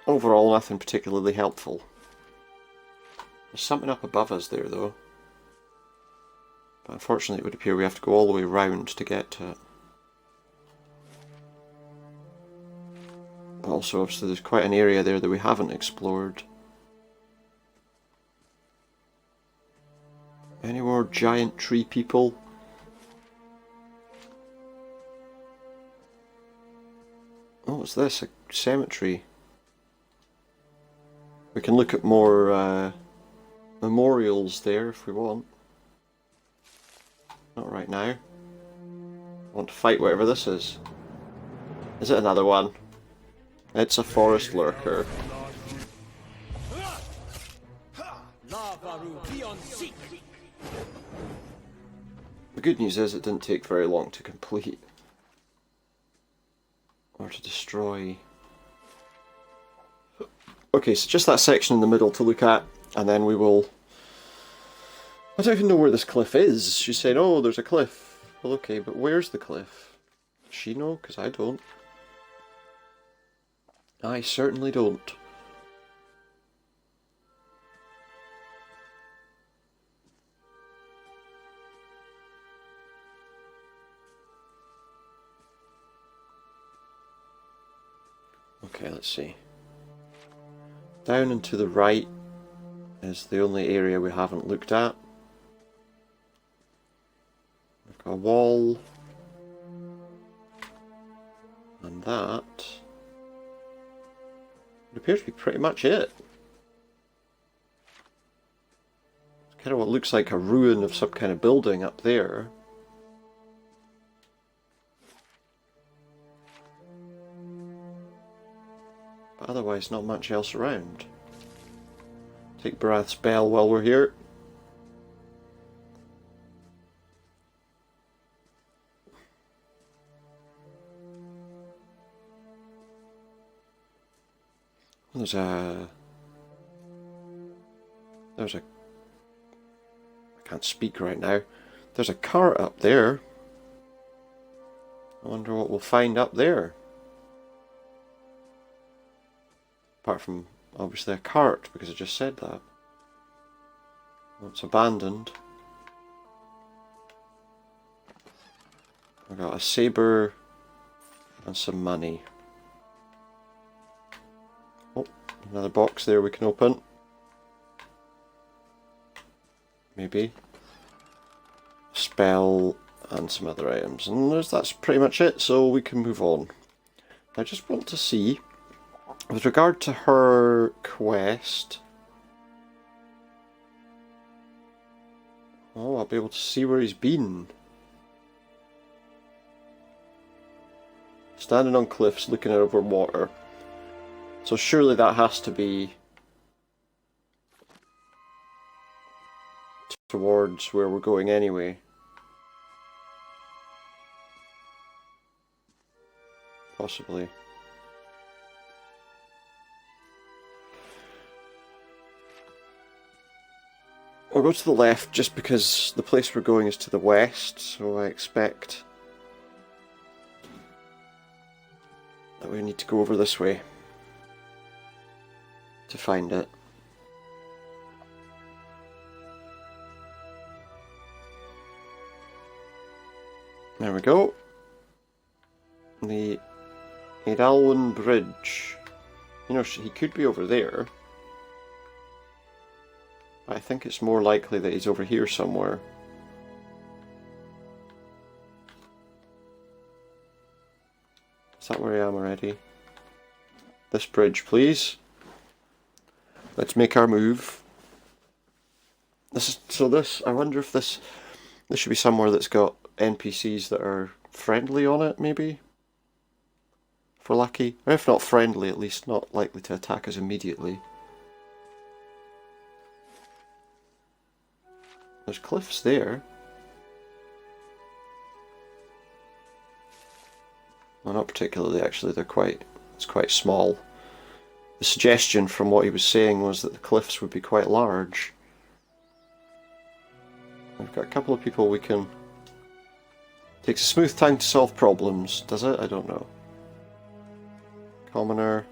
Overall, nothing particularly helpful. There's something up above us there, though. But unfortunately, it would appear we have to go all the way round to get to it. Also, obviously, there's quite an area there that we haven't explored. Any more giant tree people? Oh, what's this? A cemetery. We can look at more memorials there if we want. Not right now. I want to fight whatever this is. Is it another one? It's a forest lurker. The good news is it didn't take very long to complete. Or to destroy. Okay, so just that section in the middle to look at, and then we will... I don't even know where this cliff is. She's saying, oh, there's a cliff. Well, okay, but where's the cliff? Does she know? Because I don't. I certainly don't. Okay, let's see. Down and to the right is the only area we haven't looked at. We've got a wall. And that would appear to be pretty much it. It's kind of what looks like a ruin of some kind of building up there. But otherwise not much else around. Take Barath's bell while we're here. There's a... I can't speak right now. There's a cart up there. I wonder what we'll find up there. Apart from, obviously, a cart, because I just said that. Well, it's abandoned. I got a saber and some money. Oh, another box there we can open. Maybe. Spell and some other items. And that's pretty much it, so we can move on. I just want to see... With regard to her quest, oh, I'll be able to see where he's been. Standing on cliffs, looking out over water. So surely that has to be towards where we're going anyway. Possibly. I'll go to the left just because the place we're going is to the west, so I expect that we need to go over this way to find it. There we go. The Edalwyn Bridge. You know, he could be over there. I think it's more likely that he's over here somewhere. Is that where I am already? This bridge, please. Let's make our move. I wonder if this should be somewhere that's got NPCs that are friendly on it, maybe? If we're lucky. Or if not friendly, at least not likely to attack us immediately. There's cliffs there. Well, not particularly, actually. It's quite small. The suggestion from what he was saying was that the cliffs would be quite large. We've got a couple of people we can... Takes a smooth time to solve problems, does it? I don't know. Commoner.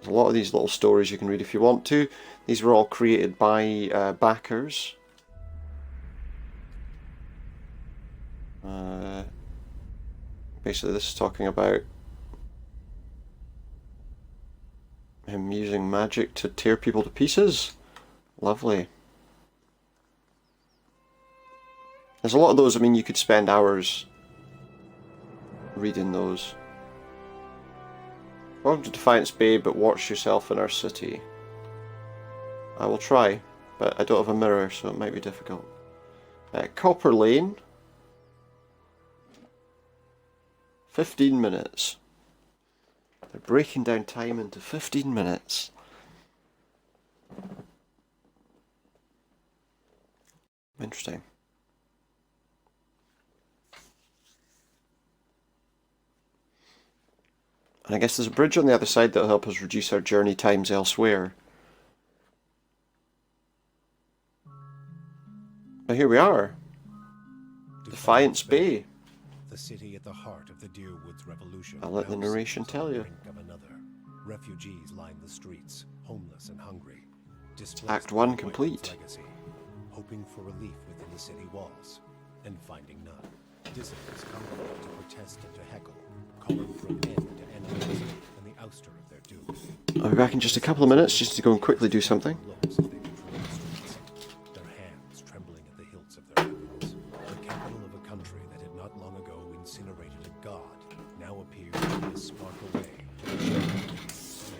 There's a lot of these little stories you can read if you want to. These were all created by backers. Basically this is talking about him using magic to tear people to pieces. Lovely. There's a lot of those, I mean, you could spend hours reading those. Welcome to Defiance Bay, but watch yourself in our city. I will try, but I don't have a mirror, so it might be difficult. Copper Lane. 15 minutes. They're breaking down time into 15 minutes. Interesting. And I guess there's a bridge on the other side that will help us reduce our journey times elsewhere. But here we are. Defiance Bay. The city at the heart of the Deerwoods Revolution. I'll let the narration tell you. Of another. Refugees line the streets, homeless and hungry. Act 1 complete. Legacy, hoping for relief within the city walls, and finding none. Dissidents come to protest and to heckle, calling for an end to enemies and the ouster of their doom. I'll be back in just a couple of minutes just to go and quickly do something. Blows as they patrol the streets, their hands trembling at the hilts of their weapons. The capital of a country that had not long ago incinerated a god now appears to be a spark away to the slate.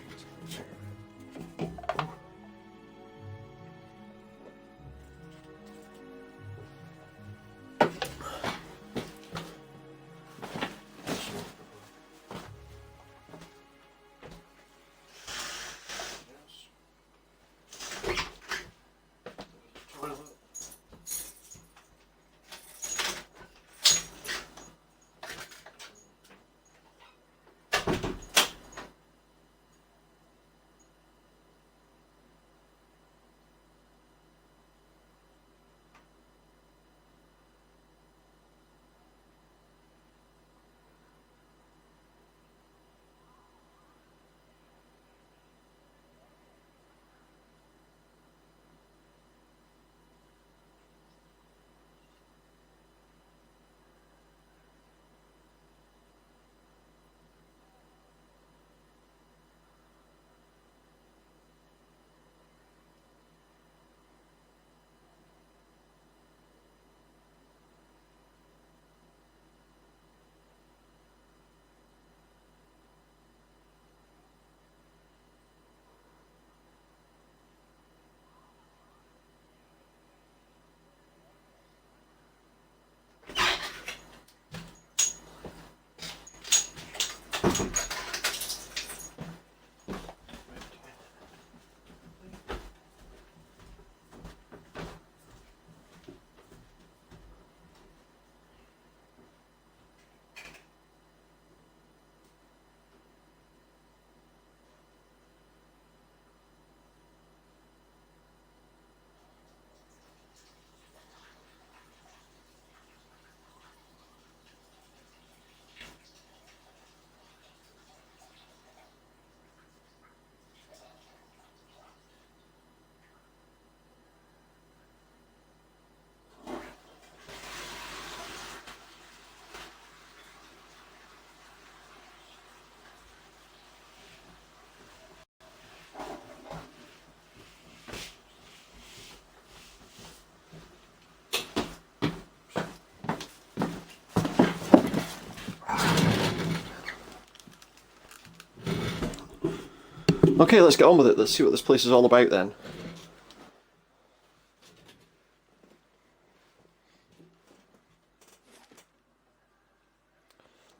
Okay, let's get on with it. Let's see what this place is all about then.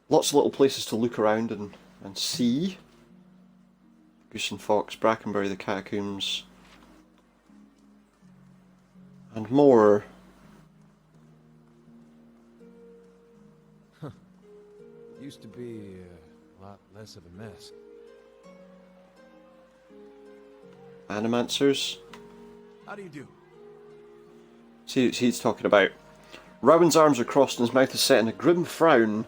Lots of little places to look around and see. Goose and Fox, Brackenbury, the catacombs, and more. It used to be a lot less of a mess. Animancers. How do you do? See what he's talking about. Rowan's arms are crossed and his mouth is set in a grim frown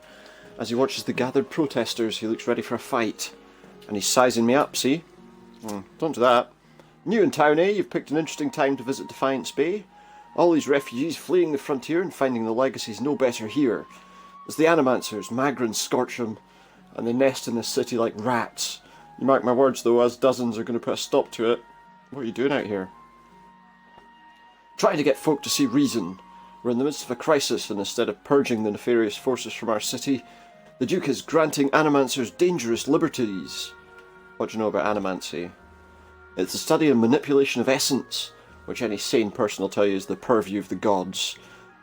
as he watches the gathered protesters. He looks ready for a fight. And he's sizing me up, see? Don't do that. New in town, eh? You've picked an interesting time to visit Defiance Bay. All these refugees fleeing the frontier and finding the legacies no better here. There's the Animancers, Magrans scorch them, and they nest in this city like rats. You mark my words though, as dozens are going to put a stop to it. What are you doing out here? Trying to get folk to see reason. We're in the midst of a crisis, and instead of purging the nefarious forces from our city, the Duke is granting Animancers dangerous liberties. What do you know about Animancy? It's the study and manipulation of essence, which any sane person will tell you is the purview of the gods.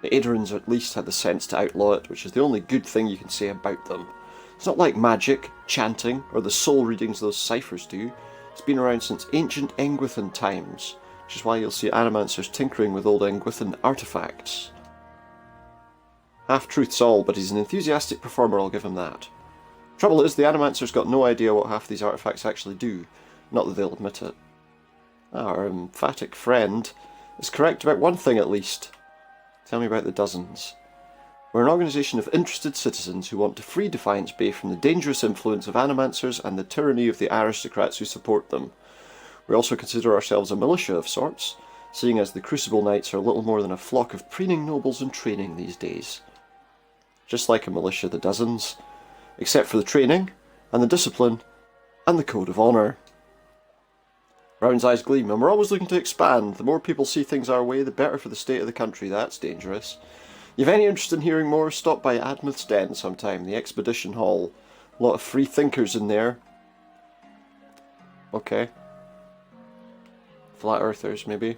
The Aedirans at least had the sense to outlaw it, which is the only good thing you can say about them. It's not like magic, chanting, or the soul readings those ciphers do. It's been around since ancient Engwithan times, which is why you'll see Animancers tinkering with old Engwithan artifacts. Half-truths all, but he's an enthusiastic performer, I'll give him that. Trouble is, the Animancer's got no idea what half these artifacts actually do, not that they'll admit it. Our emphatic friend is correct about one thing at least. Tell me about the dozens. We're an organisation of interested citizens who want to free Defiance Bay from the dangerous influence of Animancers and the tyranny of the aristocrats who support them. We also consider ourselves a militia of sorts, seeing as the Crucible Knights are little more than a flock of preening nobles in training these days. Just like a militia, the dozens, except for the training, and the discipline, and the code of honour. Rowan's eyes gleam, and we're always looking to expand. The more people see things our way, the better for the state of the country. That's dangerous. You've any interest in hearing more, stop by Admouth's Den sometime, the Expedition Hall. A lot of free thinkers in there. Okay. Flat Earthers, maybe.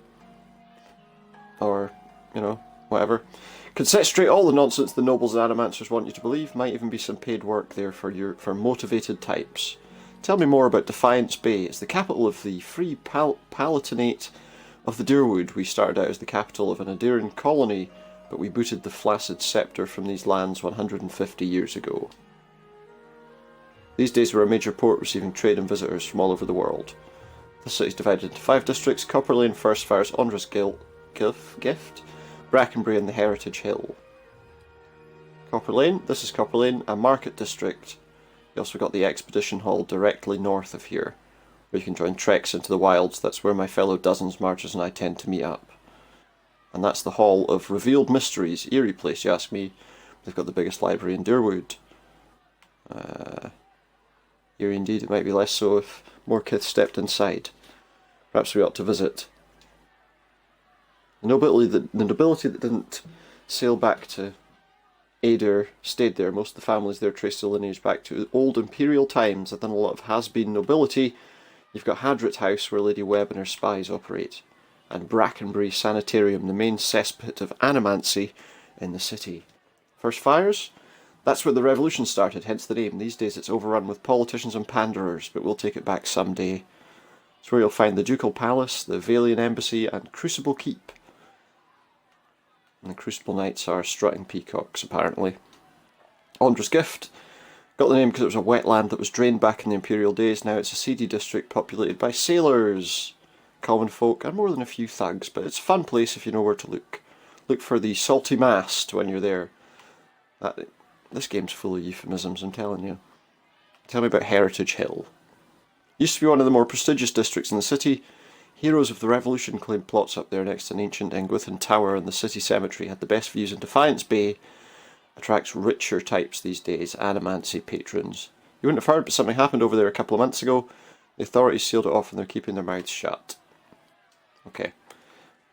Or, you know, whatever. Could set straight all the nonsense the nobles and Animancers want you to believe. Might even be some paid work there for motivated types. Tell me more about Defiance Bay. It's the capital of the Free Palatinate of the Deerwood. We started out as the capital of an Aediran colony, but we booted the flaccid sceptre from these lands 150 years ago. These days we're a major port receiving trade and visitors from all over the world. The city is divided into 5 districts: Copper Lane, First Fire's Ondra's Gift, Brackenbury and the Heritage Hill. Copper Lane, this is Copper Lane, a market district. You also got the Expedition Hall directly north of here, where you can join treks into the wilds. That's where my fellow dozens marchers and I tend to meet up. And that's the Hall of Revealed Mysteries. Eerie place, you ask me. They've got the biggest library in Deerwood. Eerie indeed, it might be less so if more kids stepped inside. Perhaps we ought to visit. The nobility that didn't sail back to Aedir stayed there. Most of the families there trace their lineage back to old imperial times. I've done a lot of has-been nobility. You've got Hadrit House, where Lady Webb and her spies operate, and Brackenbury Sanitarium, the main cesspit of animancy in the city. First Fires? That's where the revolution started, hence the name. These days it's overrun with politicians and panderers, but we'll take it back someday. It's where you'll find the Ducal Palace, the Valian Embassy, and Crucible Keep. And the Crucible Knights are strutting peacocks, apparently. Ondra's Gift. Got the name because it was a wetland that was drained back in the Imperial days. Now it's a seedy district populated by sailors, common folk, and more than a few thugs. But it's a fun place if you know where to look. Look for the Salty Mast when you're there. This game's full of euphemisms, I'm telling you. Tell me about Heritage Hill. Used to be one of the more prestigious districts in the city. Heroes of the Revolution claimed plots up there next to an ancient Engwithan tower, and the city cemetery had the best views in Defiance Bay. Attracts richer types these days, Animancy patrons. You wouldn't have heard, but something happened over there a couple of months ago. The authorities sealed it off and they're keeping their mouths shut. Okay.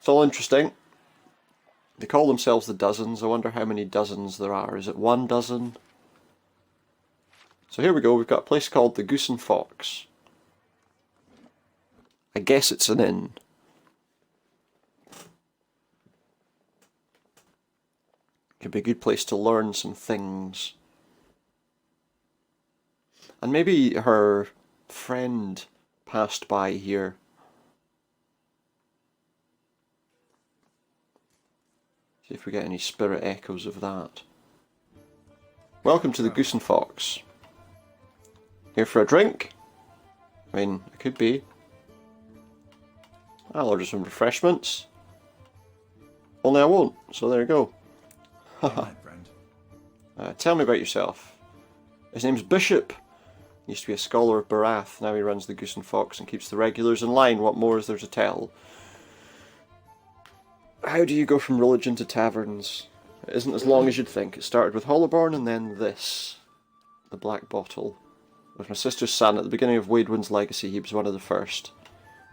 It's all interesting. They call themselves the Dozens. I wonder how many dozens there are. Is it 1 dozen? So here we go. We've got a place called the Goose and Fox. I guess it's an inn. Could be a good place to learn some things. And maybe her friend passed by here. See if we get any spirit echoes of that. Welcome to the Goose and Fox. Here for a drink? I mean, it could be. I'll order some refreshments. Only I won't, so there you go. My friend. Tell me about yourself. His name's Bishop. He used to be a scholar of Barath. Now he runs the Goose and Fox and keeps the regulars in line. What more is there to tell? How do you go from religion to taverns? It isn't as long as you'd think. It started with Hollowborn and then this. The Black Bottle. With my sister's son, at the beginning of Waidwin's legacy, he was one of the first.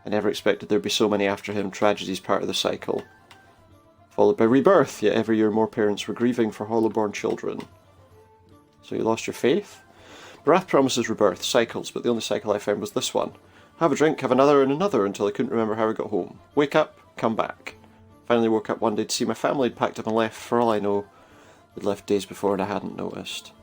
I never expected there'd be so many after him. Tragedy's part of the cycle. Followed by rebirth, yet every year more parents were grieving for Hollowborn children. So you lost your faith? Barath promises rebirth, cycles, but the only cycle I found was this one. Have a drink, have another and another until I couldn't remember how I got home. Wake up, come back. Finally woke up one day to see my family had packed up and left. For all I know, they'd left days before and I hadn't noticed.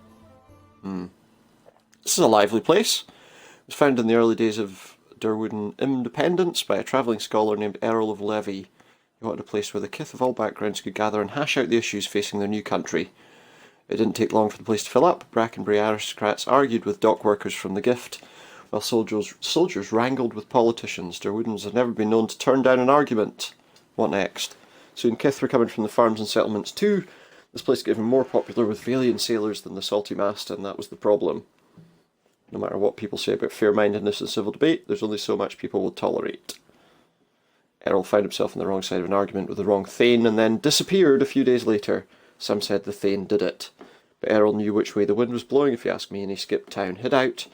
This is a lively place. It was founded in the early days of Derwooden independence by a travelling scholar named Earl of Levy. He wanted a place where the kith of all backgrounds could gather and hash out the issues facing their new country. It didn't take long for the place to fill up. Brackenbury aristocrats argued with dock workers from the Gift, while soldiers wrangled with politicians. Derwoodens had never been known to turn down an argument. What next? Soon kith were coming from the farms and settlements too. This place got even more popular with Valian sailors than the Salty Mast, and that was the problem. No matter what people say about fair-mindedness and civil debate, there's only so much people will tolerate. Errol found himself on the wrong side of an argument with the wrong Thane and then disappeared a few days later. Some said the Thane did it. But Errol knew which way the wind was blowing, if you ask me, and he skipped town, hid out,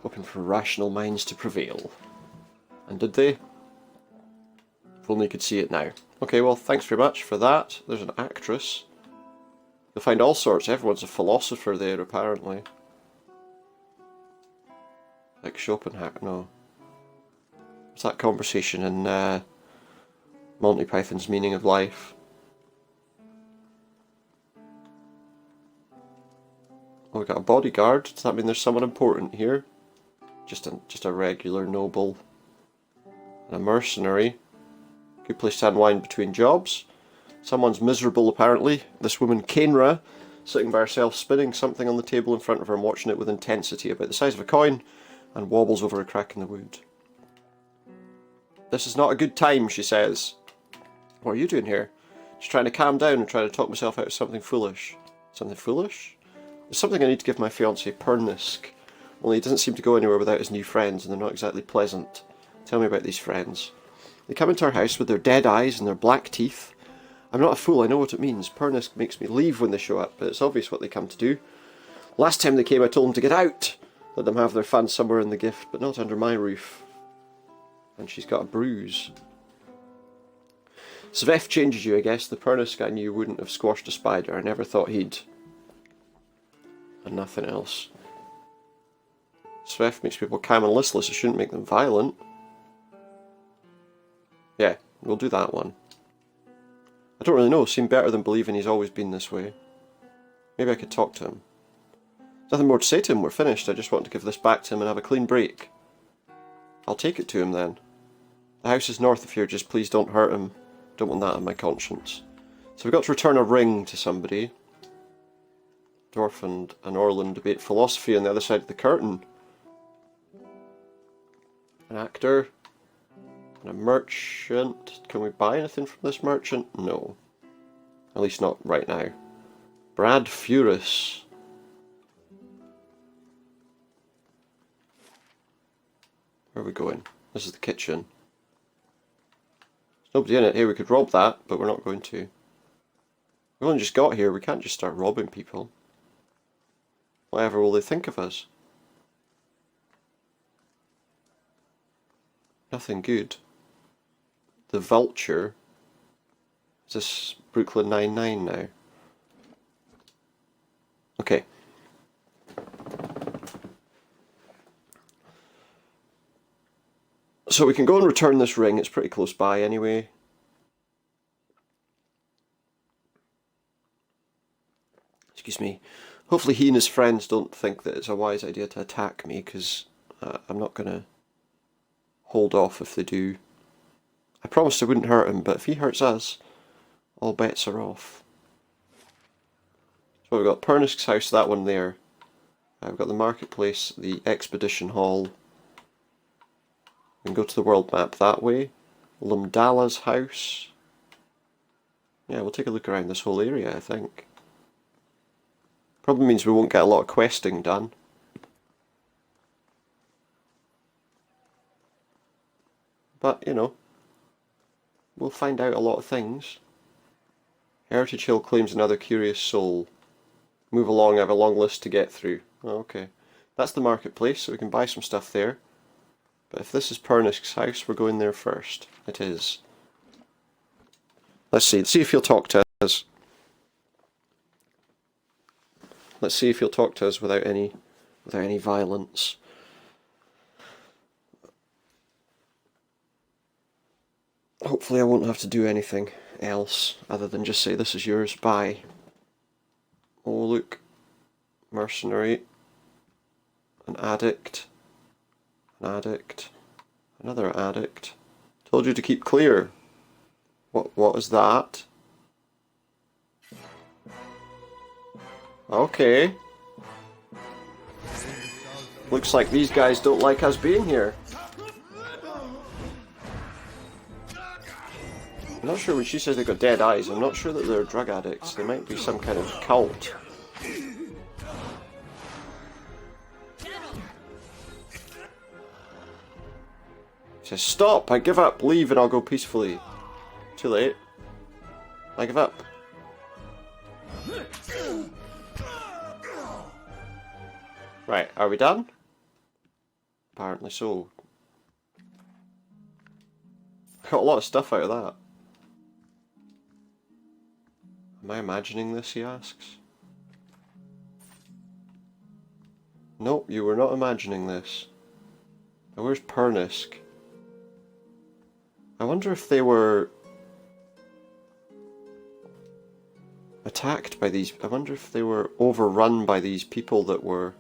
hoping for rational minds to prevail. And did they? If only you could see it now. Okay, well, thanks very much for that. There's an actress. You'll find all sorts. Everyone's a philosopher there, apparently. Like Schopenhauer, no. What's that conversation in Monty Python's Meaning of Life? Oh, we got a bodyguard. Does that mean there's someone important here? Just a regular noble. And a mercenary. Good place to unwind between jobs. Someone's miserable, apparently. This woman, Caed Nua, sitting by herself, spinning something on the table in front of her and watching it with intensity, about the size of a coin, and wobbles over a crack in the wood. This is not a good time, she says. What are you doing here? Just trying to calm down and trying to talk myself out of something foolish. Something foolish? There's something I need to give my fiancé Pernisk. Only he doesn't seem to go anywhere without his new friends, and they're not exactly pleasant. Tell me about these friends. They come into our house with their dead eyes and their black teeth. I'm not a fool, I know what it means. Pernisk makes me leave when they show up, but it's obvious what they come to do. Last time they came I told them to get out. Let them have their fun somewhere in the Gift, but not under my roof. And she's got a bruise. Svef changes you, I guess. The Pernisk I knew wouldn't have squashed a spider. I never thought he'd. And nothing else. Svef makes people calm and listless. It shouldn't make them violent. Yeah, we'll do that one. I don't really know. Seemed better than believing he's always been this way. Maybe I could talk to him. Nothing more to say to him, we're finished. I just want to give this back to him and have a clean break. I'll take it to him then. The house is north of here, just please don't hurt him. Don't want that on my conscience. So we've got to return a ring to somebody. Dwarf and an Orlin debate philosophy on the other side of the curtain. An actor. And a merchant. Can we buy anything from this merchant? No. At least not right now. Brad Furus. Where are we going? This is the kitchen. There's nobody in it. Here, we could rob that, but we're not going to. We've only just got here. We can't just start robbing people. Whatever will they think of us? Nothing good. The Vulture. Is this Brooklyn Nine-Nine now? Okay. So we can go and return this ring. It's pretty close by anyway. Excuse me. Hopefully he and his friends don't think that it's a wise idea to attack me, because I'm not going to hold off if they do. I promised I wouldn't hurt him, but if he hurts us, all bets are off. So we've got Pernisk's house, that one there. We've got the marketplace, the expedition hall. We can go to the world map that way. Lumdala's house. Yeah, we'll take a look around this whole area, I think. Probably means we won't get a lot of questing done. But, you know, we'll find out a lot of things. Heritage Hill claims another curious soul. Move along, I have a long list to get through. Oh, okay. That's the marketplace, so we can buy some stuff there. But if this is Pernisk's house, we're going there first. It is. Let's see. Let's see if he'll talk to us. Let's see if he'll talk to us without any violence. Hopefully I won't have to do anything else other than just say this is yours, bye. Oh look. Mercenary. An addict. An addict. Another addict. Told you to keep clear. What is that? Okay. Looks like these guys don't like us being here. I'm not sure when she says they've got dead eyes, I'm not sure that they're drug addicts. They might be some kind of cult. She says, stop, I give up, leave and I'll go peacefully. Too late. I give up. Right, are we done? Apparently so. Got a lot of stuff out of that. Am I imagining this, he asks. Nope, you were not imagining this. Now where's Pernisk? I wonder if they were attacked by these... I wonder if they were overrun by these people that were,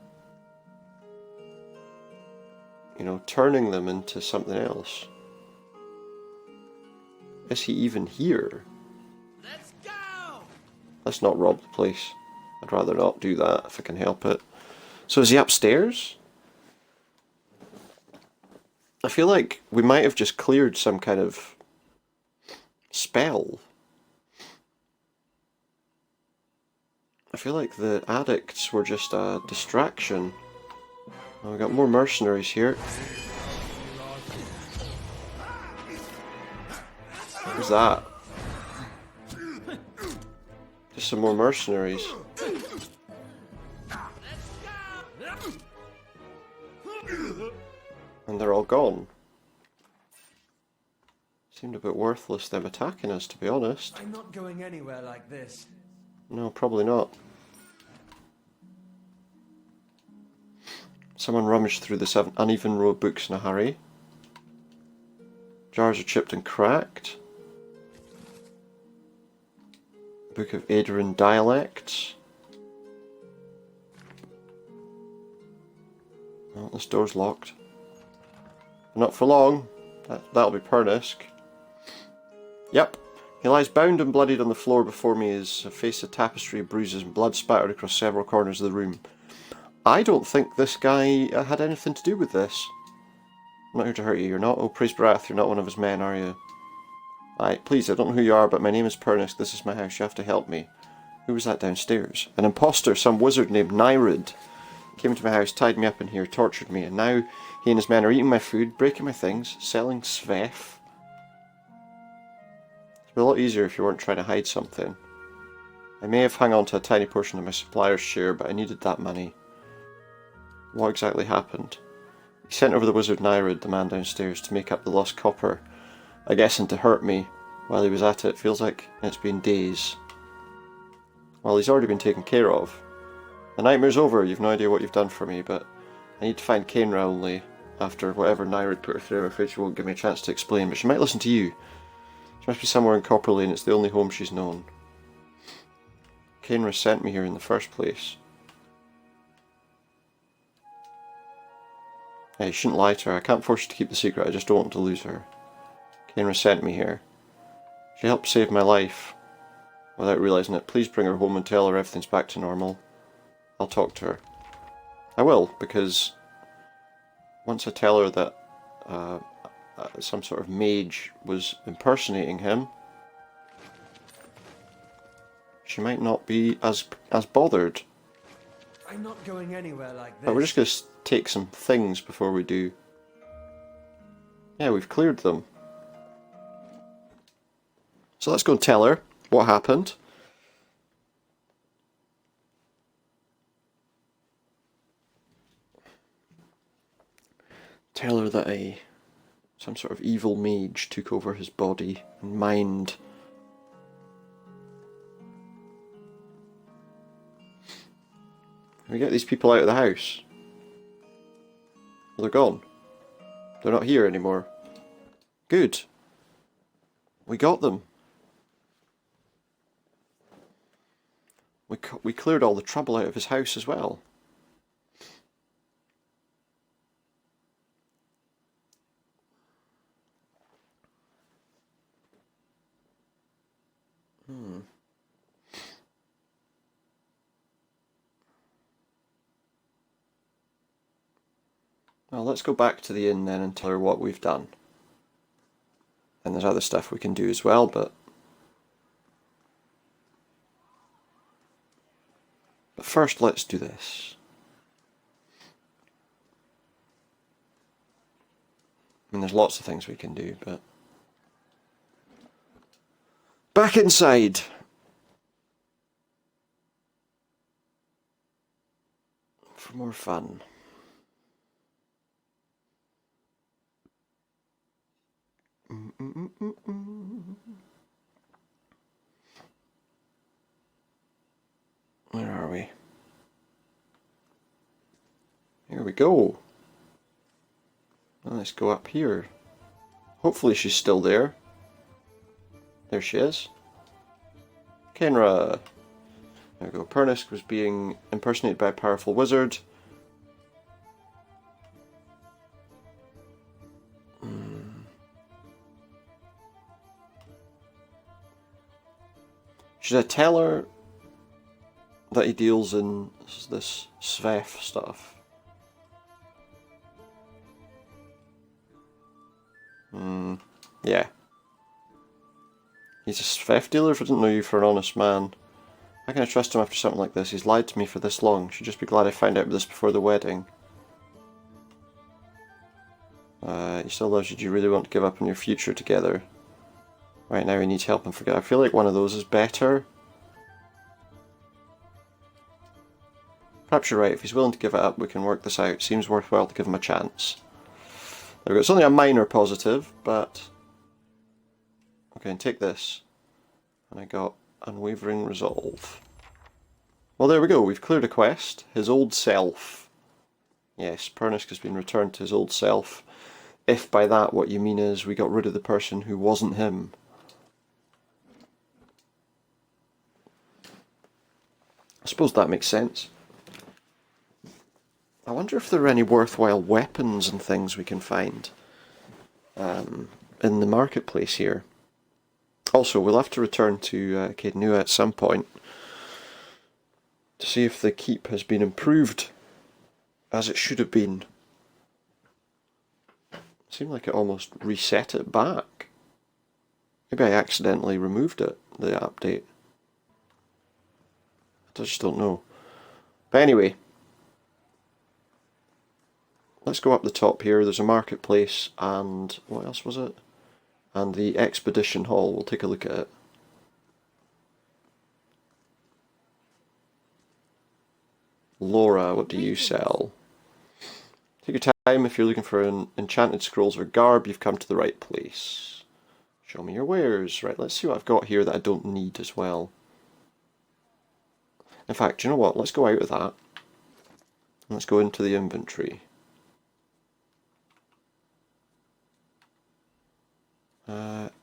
you know, turning them into something else. Is he even here? Let's go! Let's not rob the place. I'd rather not do that if I can help it. So is he upstairs? I feel like we might have just cleared some kind of spell. I feel like the addicts were just a distraction. Oh, we got more mercenaries here. Who's that? Just some more mercenaries. And they're all gone. Seemed a bit worthless them attacking us, to be honest. I'm not going anywhere like this. No, probably not. Someone rummaged through the 7 uneven row of books in a hurry. Jars are chipped and cracked. Book of Adrian dialects. Well, this door's locked. Not for long. That'll be Pernisk. Yep. He lies bound and bloodied on the floor before me, his face a tapestry of bruises and blood spattered across several corners of the room. I don't think this guy had anything to do with this. I'm not here to hurt you. You're not, oh praise Brath, you're not one of his men, are you? Aye, please, I don't know who you are, but my name is Pernisk. This is my house. You have to help me. Who was that downstairs? An imposter, some wizard named Nyrud. Came into my house, tied me up in here, tortured me, and now he and his men are eating my food, breaking my things, selling Svef. It'd be a lot easier if you weren't trying to hide something. I may have hung on to a tiny portion of my supplier's share, but I needed that money. What exactly happened? He sent over the wizard Nyrud, the man downstairs, to make up the lost copper. I guess and to hurt me while he was at it. Feels like it's been days. Well, he's already been taken care of. The nightmare's over. You've no idea what you've done for me, but I need to find Caed Nua only after whatever Nyrud put her through. I'm afraid she won't give me a chance to explain, but she might listen to you. She must be somewhere in Copper Lane. It's the only home she's known. Caed Nua sent me here in the first place. Hey, you shouldn't lie to her. I can't force you to keep the secret. I just don't want to lose her. Caed Nua sent me here. She helped save my life. Without realising it, please bring her home and tell her everything's back to normal. I'll talk to her. I will, because once I tell her that some sort of mage was impersonating him, she might not be as bothered. I'm not going anywhere like this. But we're just going to take some things before we do. Yeah, we've cleared them. So let's go and tell her what happened. Tell her that some sort of evil mage took over his body and mind. Can we get these people out of the house? Well, they're gone. They're not here anymore. Good. We got them. We cleared all the trouble out of his house as well. Well, let's go back to the inn then and tell her what we've done. And there's other stuff we can do as well, but first let's do this. I mean, there's lots of things we can do, but back inside. For more fun. Where are we? Here we go. Well, let's go up here. Hopefully she's still there. There she is. Caed Nua. There we go. Pernisk was being impersonated by a powerful wizard. Should I tell her that he deals in this Svef stuff? Yeah. He's a Svef dealer. If I didn't know you for an honest man. How can I trust him after something like this? He's lied to me for this long. Should just be glad I found out this before the wedding. He still loves you. Do you really want to give up on your future together? Right now he needs help and forget. I feel like one of those is better. Perhaps you're right. If he's willing to give it up, we can work this out. Seems worthwhile to give him a chance. There we go. It's only a minor positive, but... Okay, and take this. And I got Unwavering Resolve. Well, there we go. We've cleared a quest. His old self. Yes, Pernisk has been returned to his old self. If by that what you mean is we got rid of the person who wasn't him. I suppose that makes sense. I wonder if there are any worthwhile weapons and things we can find in the marketplace here. Also, we'll have to return to Caed Nua at some point to see if the keep has been improved as it should have been. It seemed like it almost reset it back. Maybe I accidentally removed it, the update. I just don't know. But anyway, let's go up the top here. There's a marketplace and what else was it? And the expedition hall. We'll take a look at it. Laura, what do you sell? Take your time. If you're looking for enchanted scrolls or garb, you've come to the right place. Show me your wares. Right, let's see what I've got here that I don't need as well. In fact, do you know what? Let's go out of that. Let's go into the inventory.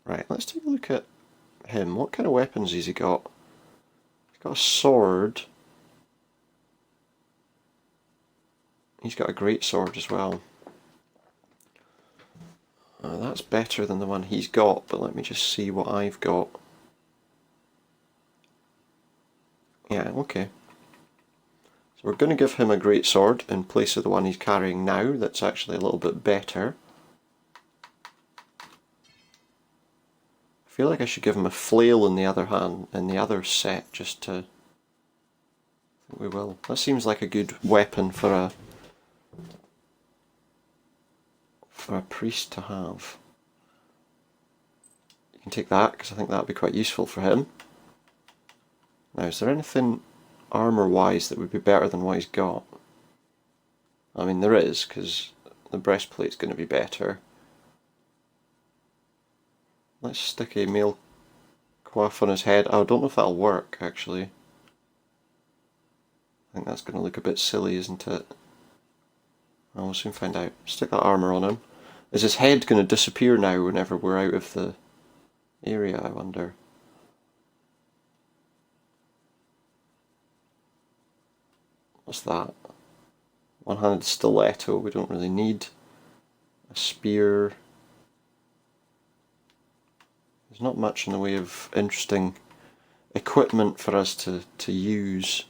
Right, let's take a look at him. What kind of weapons has he got? He's got a sword. He's got a great sword as well. That's better than the one he's got, but let me just see what I've got. Yeah, okay. So we're going to give him a great sword in place of the one he's carrying now, that's actually a little bit better. I feel like I should give him a flail in the other hand, in the other set, just to... I think we will. That seems like a good weapon for a priest to have. You can take that, because I think that would be quite useful for him. Now, is there anything armour-wise that would be better than what he's got? I mean, there is, because the breastplate's going to be better. Let's stick a mail coif on his head. I don't know if that'll work, actually. I think that's going to look a bit silly, isn't it? We'll soon find out. Stick that armour on him. Is his head going to disappear now whenever we're out of the area, I wonder? What's that? One-handed stiletto we don't really need. A spear. There's not much in the way of interesting equipment for us to use.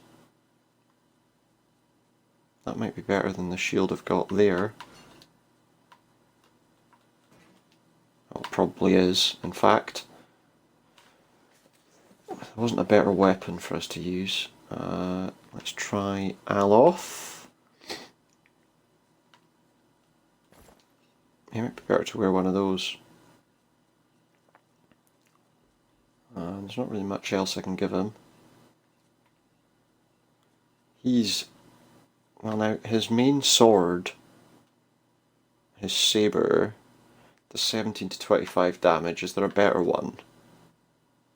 That might be better than the shield I've got there. Well, it probably is, in fact. There wasn't a better weapon for us to use. Let's try Aloth. It might be better to wear one of those. There's not really much else I can give him. Well now, his main sword, his sabre, does 17 to 25 damage. Is there a better one?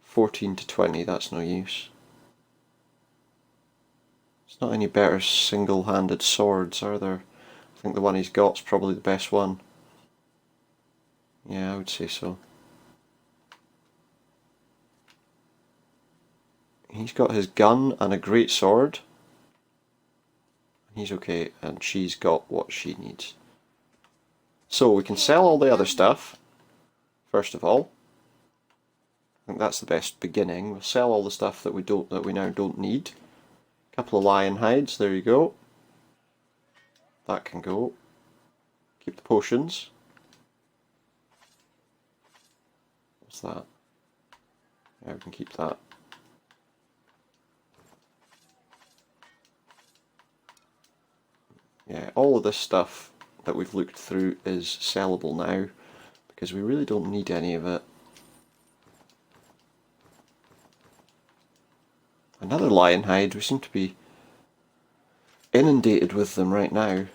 14 to 20, that's no use. There's not any better single-handed swords, are there? I think the one he's got's probably the best one. Yeah, I would say so. He's got his gun and a great sword. He's okay, and she's got what she needs. So we can sell all the other stuff, first of all. I think that's the best beginning. We'll sell all the stuff that we now don't need. A couple of lion hides, there you go. That can go. Keep the potions. What's that? Yeah, we can keep that. Yeah, all of this stuff that we've looked through is sellable now, because we really don't need any of it. Another lion hide, we seem to be inundated with them right now.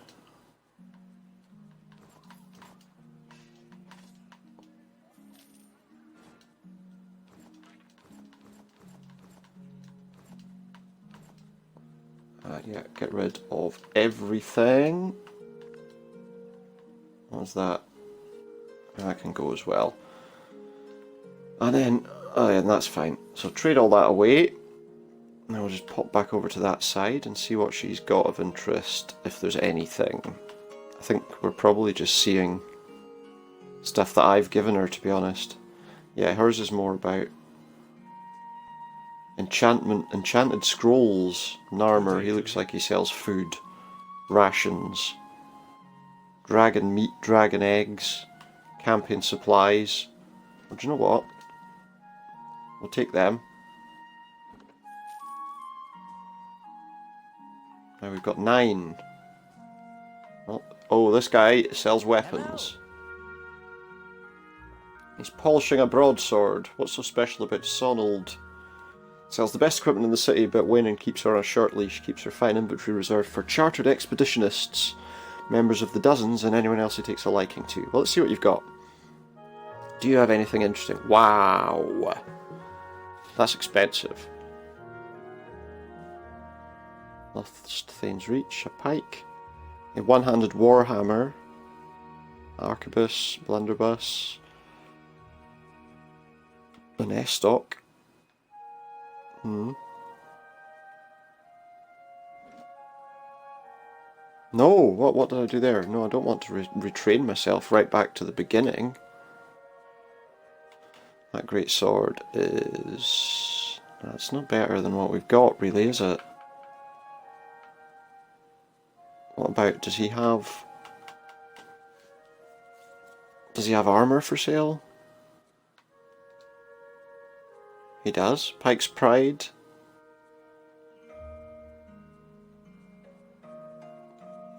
Yeah, get rid of everything. What's that? That can go as well. And then, oh yeah, and that's fine. So trade all that away. Now we'll just pop back over to that side and see what she's got of interest, if there's anything. I think we're probably just seeing stuff that I've given her, to be honest. Yeah, hers is more about enchanted scrolls, Narmer. He looks like he sells food, rations, dragon meat, dragon eggs, campaign supplies. Well, do you know what? We'll take them. Now we've got 9. Oh, this guy sells weapons. He's polishing a broadsword. What's so special about Sonald? Sells the best equipment in the city, but Wayne keeps her on a short leash, keeps her fine inventory reserved for chartered expeditionists, members of the Dozens, and anyone else who takes a liking to. Well, let's see what you've got. Do you have anything interesting? Wow! That's expensive. Thane's Reach, a pike, a one-handed warhammer, arquebus, blunderbuss, an estoc. No, what did I do there? No, I don't want to retrain myself right back to the beginning. That great sword is... That's not better than what we've got, really, is it? What about, does he have armour for sale? He does. Pike's Pride.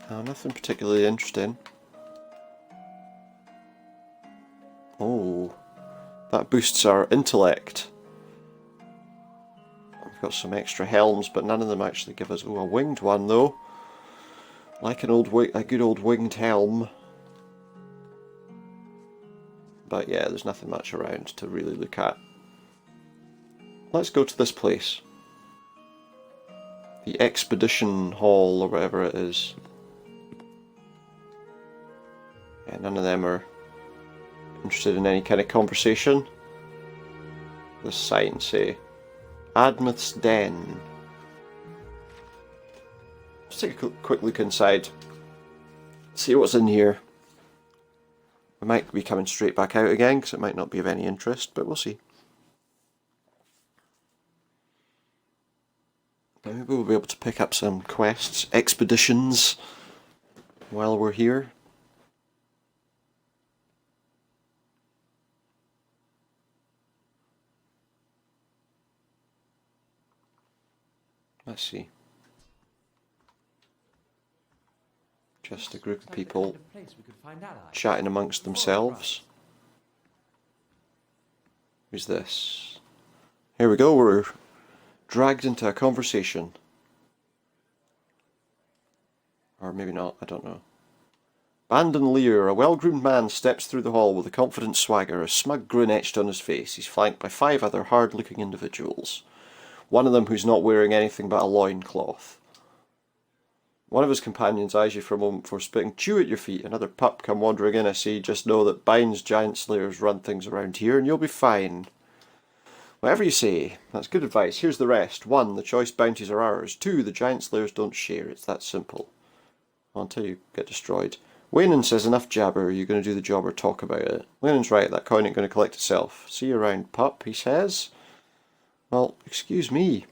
Oh, nothing particularly interesting. Oh, that boosts our intellect. We've got some extra helms, but none of them actually give us... Oh, a winged one though. Like a good old winged helm. But yeah, there's nothing much around to really look at. Let's go to this place. The Expedition Hall, or whatever it is. Yeah, none of them are interested in any kind of conversation. The sign say, Admeth's Den. Let's take a quick look inside. See what's in here. We might be coming straight back out again, because it might not be of any interest, but we'll see. Maybe we'll be able to pick up some quests, expeditions, while we're here. Let's see. Just a group of people chatting amongst themselves. Who's this? Here we go, we're dragged into a conversation. Or maybe not, I don't know. Bandon Lear, a well-groomed man, steps through the hall with a confident swagger, a smug grin etched on his face. He's flanked by 5 other hard-looking individuals. One of them who's not wearing anything but a loincloth. One of his companions eyes you for a moment before spitting chew at your feet. Another pup come wandering in, I see. Just know that Bynes giant slayers run things around here and you'll be fine. Whatever you say. That's good advice. Here's the rest. 1. The choice bounties are ours. 2. The giant slayers don't share. It's that simple. Until you get destroyed. Waynon says, enough jabber. Are you going to do the job or talk about it? Waynon's right. That coin ain't going to collect itself. See you around, pup, he says. Well, excuse me.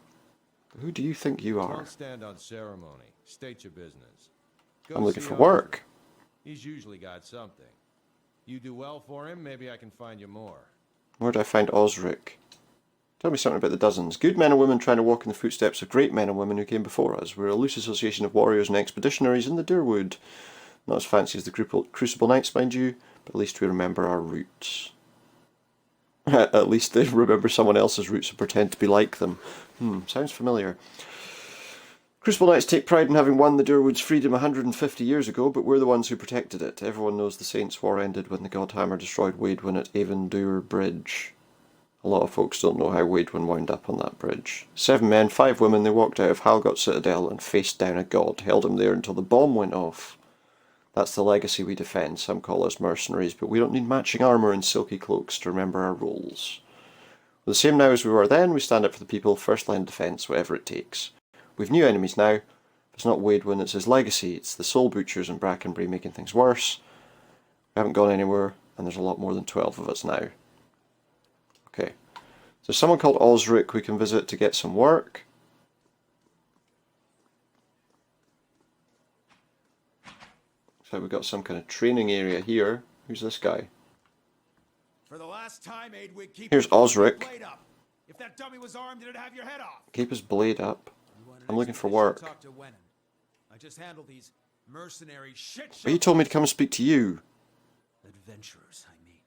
Who do you think you are? Don't stand on ceremony. State your business. Go I'm looking see for Osric. work. He's usually got something. You do well for him, maybe I can find you more. Where do I find Osric? Tell me something about the Dozens. Good men and women trying to walk in the footsteps of great men and women who came before us. We're a loose association of warriors and expeditionaries in the Deerwood. Not as fancy as the Crucible Knights, mind you, but at least we remember our roots. At least they remember someone else's roots and pretend to be like them. Sounds familiar. Crucible Knights take pride in having won the Deerwood's freedom 150 years ago, but we're the ones who protected it. Everyone knows the Saints' War ended when the Godhammer destroyed Waidwin at Avendur Bridge. A lot of folks don't know how Waidwin wound up on that bridge. 7 men, 5 women, they walked out of Halgot Citadel and faced down a god, held him there until the bomb went off. That's the legacy we defend. Some call us mercenaries, but we don't need matching armour and silky cloaks to remember our roles. We're the same now as we were then. We stand up for the people, first line defence, whatever it takes. We've new enemies now. If it's not Waidwin, it's his legacy. It's the Soul Butchers and Brackenbury making things worse. We haven't gone anywhere, and there's a lot more than 12 of us now. Okay. So there's someone called Osric we can visit to get some work. So we've got some kind of training area here. Who's this guy? For the last time, Aidwig, keep Here's your Osric. blade up. If that dummy was armed, it'd have your head off. Keep his blade up. You want an I'm looking for expedition, work. talk to Wenham. I just handle these mercenary shit But he told me to come and speak to you. adventurers, I mean.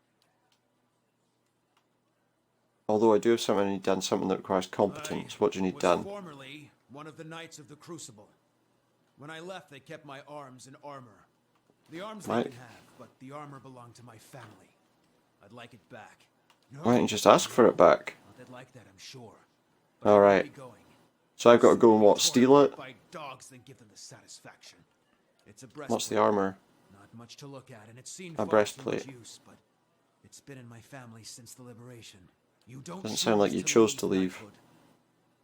Although I do have something I need done, something that requires competence. What do you need was done? formerly one of the Knights of the Crucible. When I left, they kept my arms and armor. The arms Right. they can have, but the armor belonged to my family. I'd like it back. No, Why don't you just ask for it back? not they'd like that, I'm sure. But I Alright. won't be going. So I've got to go and what, steal it? By dogs than give them the satisfaction. It's a breastplate. What's the armour? Not much to look at, and it's seen A far too breastplate. much use, but it's been in my family since the liberation. You don't Doesn't sound like choose you chose to leave. knighthood.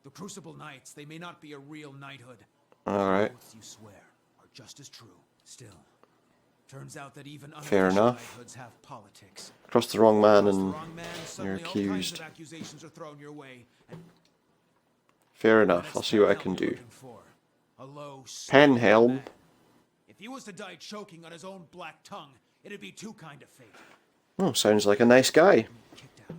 The Crucible Knights, they may not be a real knighthood. Alright. The oaths you swear are just as true. Still, turns out that even Fair unofficial enough. knighthoods have politics. Cross the wrong man Cross the and wrong man, you're suddenly all kinds accused. of accusations are thrown your way, and Fair and enough. it's I'll see what I Penhelm can you're do. looking for. A low, Penhelm? man. If he was to die choking on his own black tongue, it'd be too kind of fate. Oh, sounds like a nice guy. Kicked out.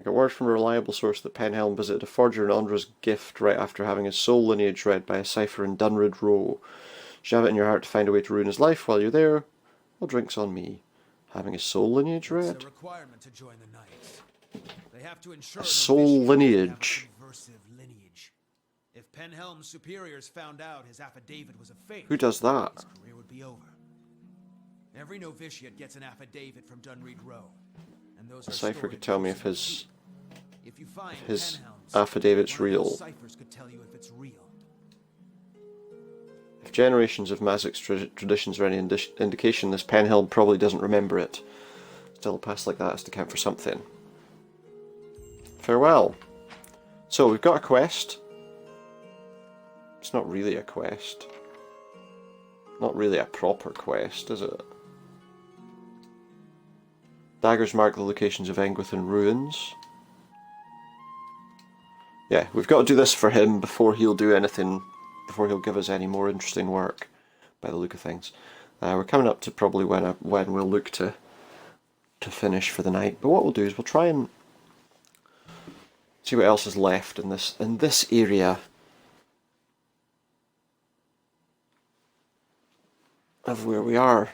I got word from a reliable source that Penhelm visited a forger in Ondra's gift right after having his soul lineage read by a cipher in Dunrid Row. Shove it in your heart to find a way to ruin his life while you're there. Well, drink's on me. Having his soul lineage It's read? a requirement to join the Knights. They have to ensure A an soul officiant lineage. have a subversive lineage. If Penhelm's superiors found out his affidavit was a fake, Who does that? his career would be over. Every novitiate gets an affidavit from Dunreed Row, and those A are cipher stored could tell me close if to the his key. If you find his Penhelm's, affidavit's one of those real. ciphers could tell you if it's real. If generations of Mazik's traditions are any indication, this Penhelm probably doesn't remember it. Still, a past like that has to count for something. Farewell. So, we've got a quest. It's not really a quest. Not really a proper quest, is it? Daggers mark the locations of Engwithan ruins. Yeah, we've got to do this for him before he'll do anything, before he'll give us any more interesting work, by the look of things. We're coming up to probably when we'll look to finish for the night. But what we'll do is we'll try and see what else is left in this area of where we are.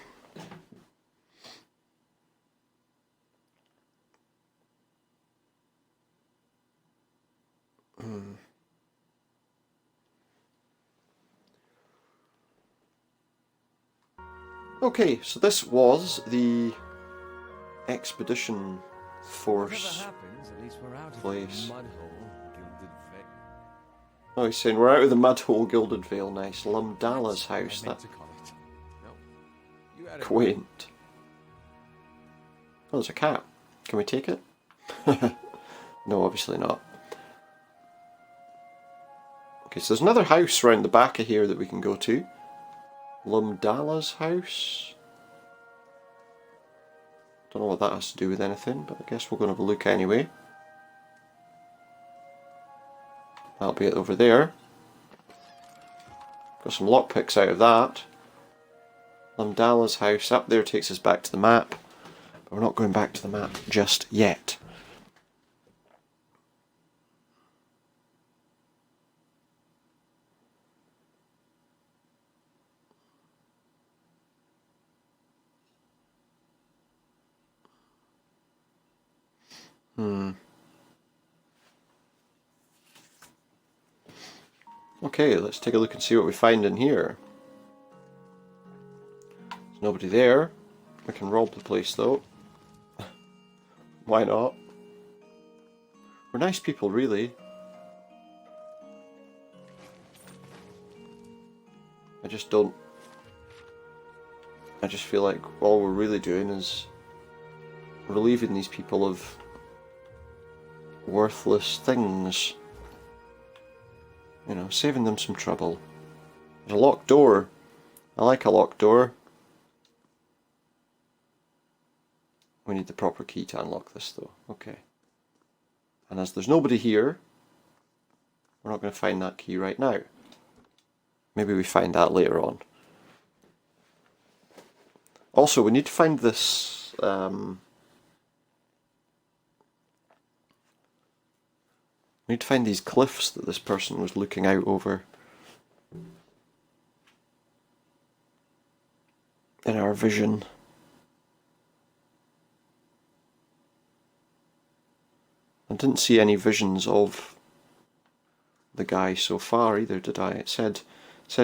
Okay, so this was the expedition force. happens, at least we're out Place. mud hole, gilded veil. Oh, he's saying we're out of the mud hole, Gilded Vale. Nice. Lumdala's house. That to call it. No, you had it. quaint. Oh, there's a cat. Can we take it? No, obviously not. Okay, so there's another house round the back of here that we can go to. Lumdala's house. Don't know what that has to do with anything, but I guess we're going to have a look anyway. That'll be it over there. Got some lockpicks out of that. Lumdala's house up there takes us back to the map. But we're not going back to the map just yet. Okay, let's take a look and see what we find in here. There's nobody there. We can rob the place though. Why not? We're nice people, really. I just feel like all we're really doing is relieving these people of worthless things. You know, saving them some trouble. There's a locked door. I like a locked door. We need the proper key to unlock this though. Okay. And as there's nobody here, we're not going to find that key right now. Maybe we find that later on. Also, we need to find this... we need to find these cliffs that this person was looking out over. In our vision. I didn't see any visions of the guy so far either, did I? It said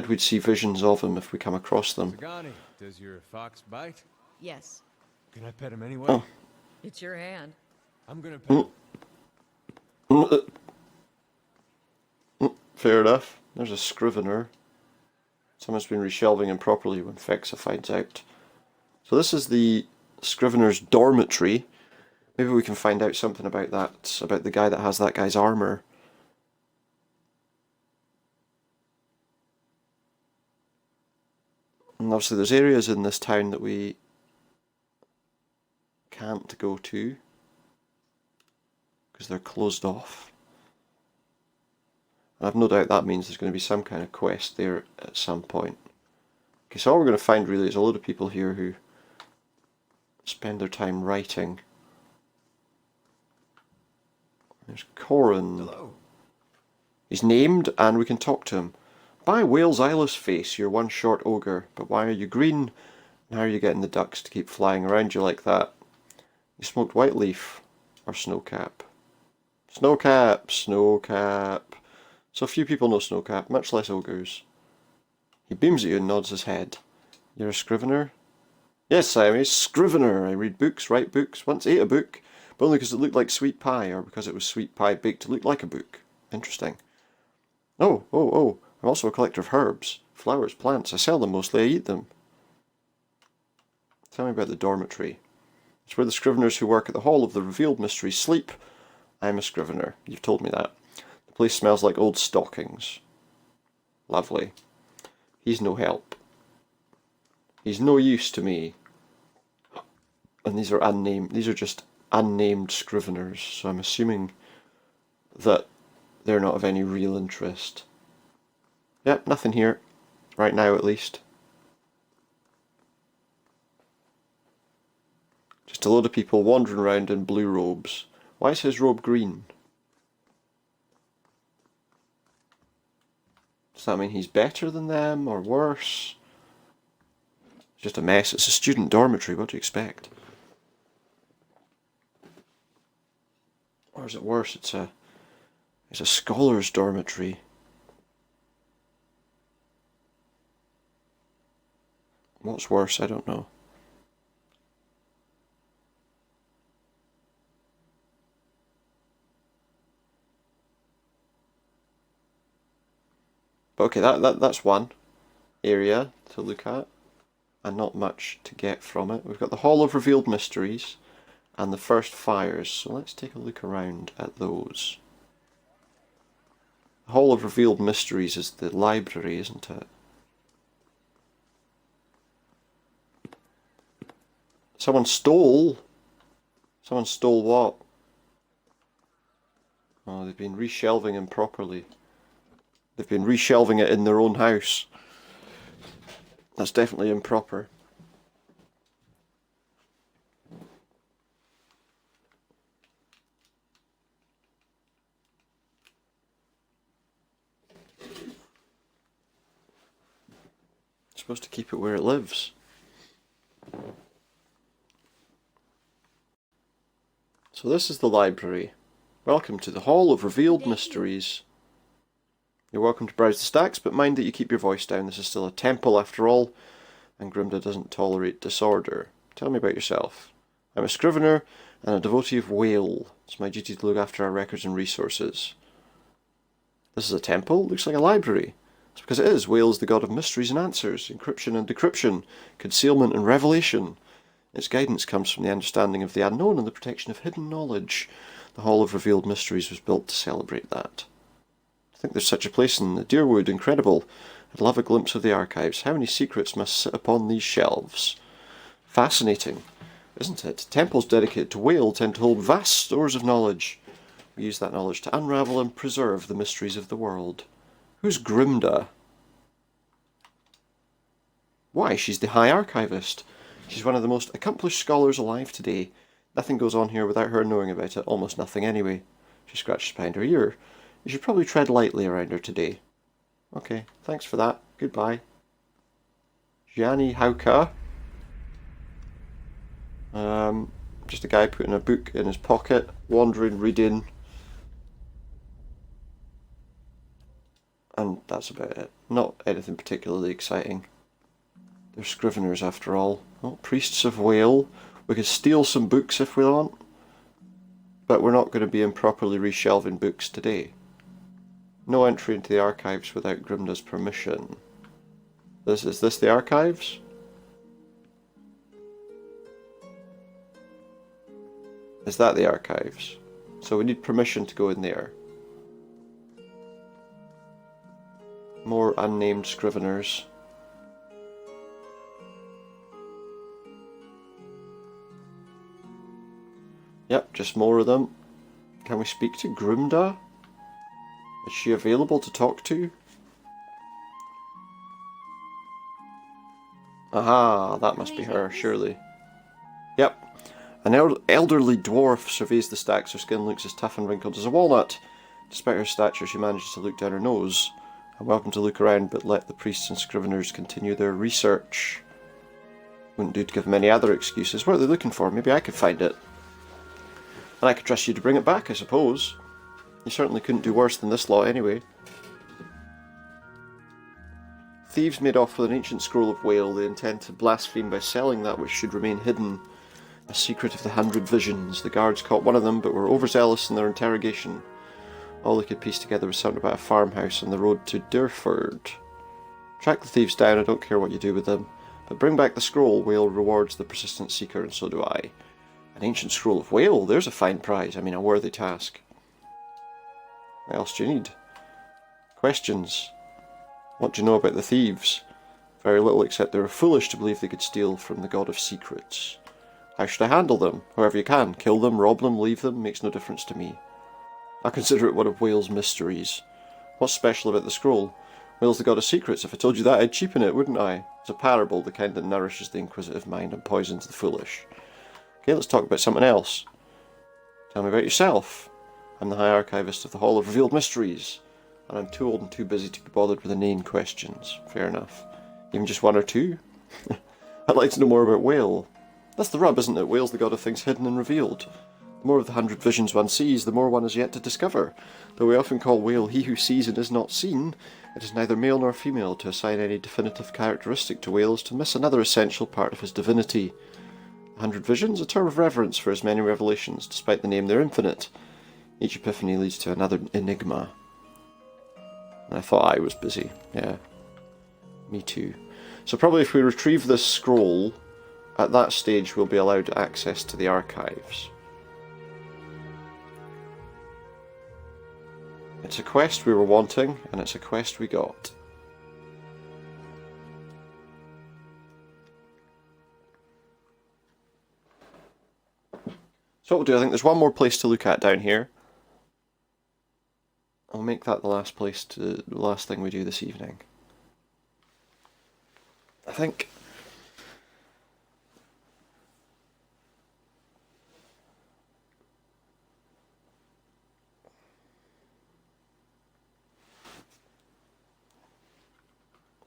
we'd see visions of him if we come across them. Sagani, does your fox bite? Yes, Can I pet him anyway? Oh. it's your hand. I'm gonna pet him. Fair enough. There's a scrivener. Someone's been reshelving improperly when Fexa finds out. So this is the scrivener's dormitory. Maybe we can find out something about that, about the guy that has that guy's armour. And obviously there's areas in this town that we can't go to because they're closed off. And I've no doubt that means there's going to be some kind of quest there at some point. Okay, so all we're going to find really is a load of people here who spend their time writing. There's Corin. Hello. He's named and we can talk to him. By Whale's eyeless face, you're one short ogre, but why are you green? And how are you getting the ducks to keep flying around you like that? You smoked white leaf or snowcap? Snowcap, snowcap. So few people know snowcap, much less ogres. He beams at you and nods his head. You're a scrivener? Yes, I am a scrivener. I read books, write books, once ate a book, but only because it looked like sweet pie, or because it was sweet pie baked to look like a book. Interesting. Oh. I'm also a collector of herbs, flowers, plants. I sell them mostly, I eat them. Tell me about the dormitory. It's where the scriveners who work at the Hall of the Revealed Mysteries sleep. I'm a scrivener. You've told me that. The place smells like old stockings. Lovely. He's no help. He's no use to me. And these are unnamed. These are just unnamed scriveners, so I'm assuming that they're not of any real interest. Yep, nothing here. Right now, at least. Just a load of people wandering around in blue robes. Why is his robe green? Does that mean he's better than them, or worse? It's just a mess. It's a student dormitory, what do you expect? Or is it worse? It's a scholar's dormitory. What's worse? I don't know. But okay, that's one area to look at, and not much to get from it. We've got the Hall of Revealed Mysteries and the First Fires, so let's take a look around at those. The Hall of Revealed Mysteries is the library, isn't it? Someone stole what? Oh, they've been reshelving improperly. They've been reshelving it in their own house. That's definitely improper. Supposed to keep it where it lives. So this is the library. Welcome to the Hall of Revealed Mysteries. You're welcome to browse the stacks, but mind that you keep your voice down. This is still a temple after all, and Grimda doesn't tolerate disorder. Tell me about yourself. I'm a scrivener and a devotee of Whale. It's my duty to look after our records and resources. This is a temple? Looks like a library. It's because it is. Whale is the god of mysteries and answers, encryption and decryption, concealment and revelation. Its guidance comes from the understanding of the unknown and the protection of hidden knowledge. The Hall of Revealed Mysteries was built to celebrate that. I think there's such a place in the Deerwood. Incredible. I'd love a glimpse of the archives. How many secrets must sit upon these shelves? Fascinating, isn't it? Temples dedicated to Whale tend to hold vast stores of knowledge. We use that knowledge to unravel and preserve the mysteries of the world. Who's Grimda? Why, she's the High Archivist. She's one of the most accomplished scholars alive today. Nothing goes on here without her knowing about it. Almost nothing anyway. She scratches behind her ear. You should probably tread lightly around her today. Okay, thanks for that. Goodbye. Gianni Hauka. Just a guy putting a book in his pocket, wandering, reading. And that's about it. Not anything particularly exciting. They're scriveners after all. Oh, priests of Whale. We could steal some books if we want. But we're not going to be improperly reshelving books today. No entry into the archives without Grimda's permission. Is this the archives? Is that the archives? So we need permission to go in there. More unnamed scriveners. Yep, just more of them. Can we speak to Grimda? Is she available to talk to? Aha, that must be her, surely. Yep. An elderly dwarf surveys the stacks. Her skin looks as tough and wrinkled as a walnut. Despite her stature, she manages to look down her nose. I'm welcome to look around, but let the priests and scriveners continue their research. Wouldn't do to give them any other excuses. What are they looking for? Maybe I could find it. And I could trust you to bring it back, I suppose. You certainly couldn't do worse than this lot anyway. Thieves made off with an ancient scroll of Whale. They intend to blaspheme by selling that which should remain hidden. A secret of the 100 Visions. The guards caught one of them, but were overzealous in their interrogation. All they could piece together was something about a farmhouse on the road to Durford. Track the thieves down, I don't care what you do with them. But bring back the scroll. Whale rewards the persistent seeker, and so do I. An ancient scroll of Whale? There's a fine prize. I mean, a worthy task. What else do you need? Questions. What do you know about the thieves? Very little, except they were foolish to believe they could steal from the God of Secrets. How should I handle them? However you can. Kill them, rob them, leave them, makes no difference to me. I consider it one of Whale's mysteries. What's special about the scroll? Whale's the God of Secrets. If I told you that, I'd cheapen it, wouldn't I? It's a parable, the kind that nourishes the inquisitive mind and poisons the foolish. Okay, let's talk about something else. Tell me about yourself. I'm the High Archivist of the Hall of Revealed Mysteries, and I'm too old and too busy to be bothered with inane questions. Fair enough. Even just one or two? I'd like to know more about Whale. That's the rub, isn't it? Whale's the god of things hidden and revealed. The more of the 100 visions one sees, the more one is yet to discover. Though we often call Whale he who sees and is not seen, it is neither male nor female. To assign any definitive characteristic to Whale is to miss another essential part of his divinity. 100 visions, a term of reverence for his many revelations. Despite the name, they're infinite. Each epiphany leads to another enigma. And I thought I was busy. Yeah. Me too. So probably if we retrieve this scroll, at that stage we'll be allowed access to the archives. It's a quest we were wanting, and it's a quest we got. So what we'll do, I think there's one more place to look at down here. I'll make that the last thing we do this evening. I think.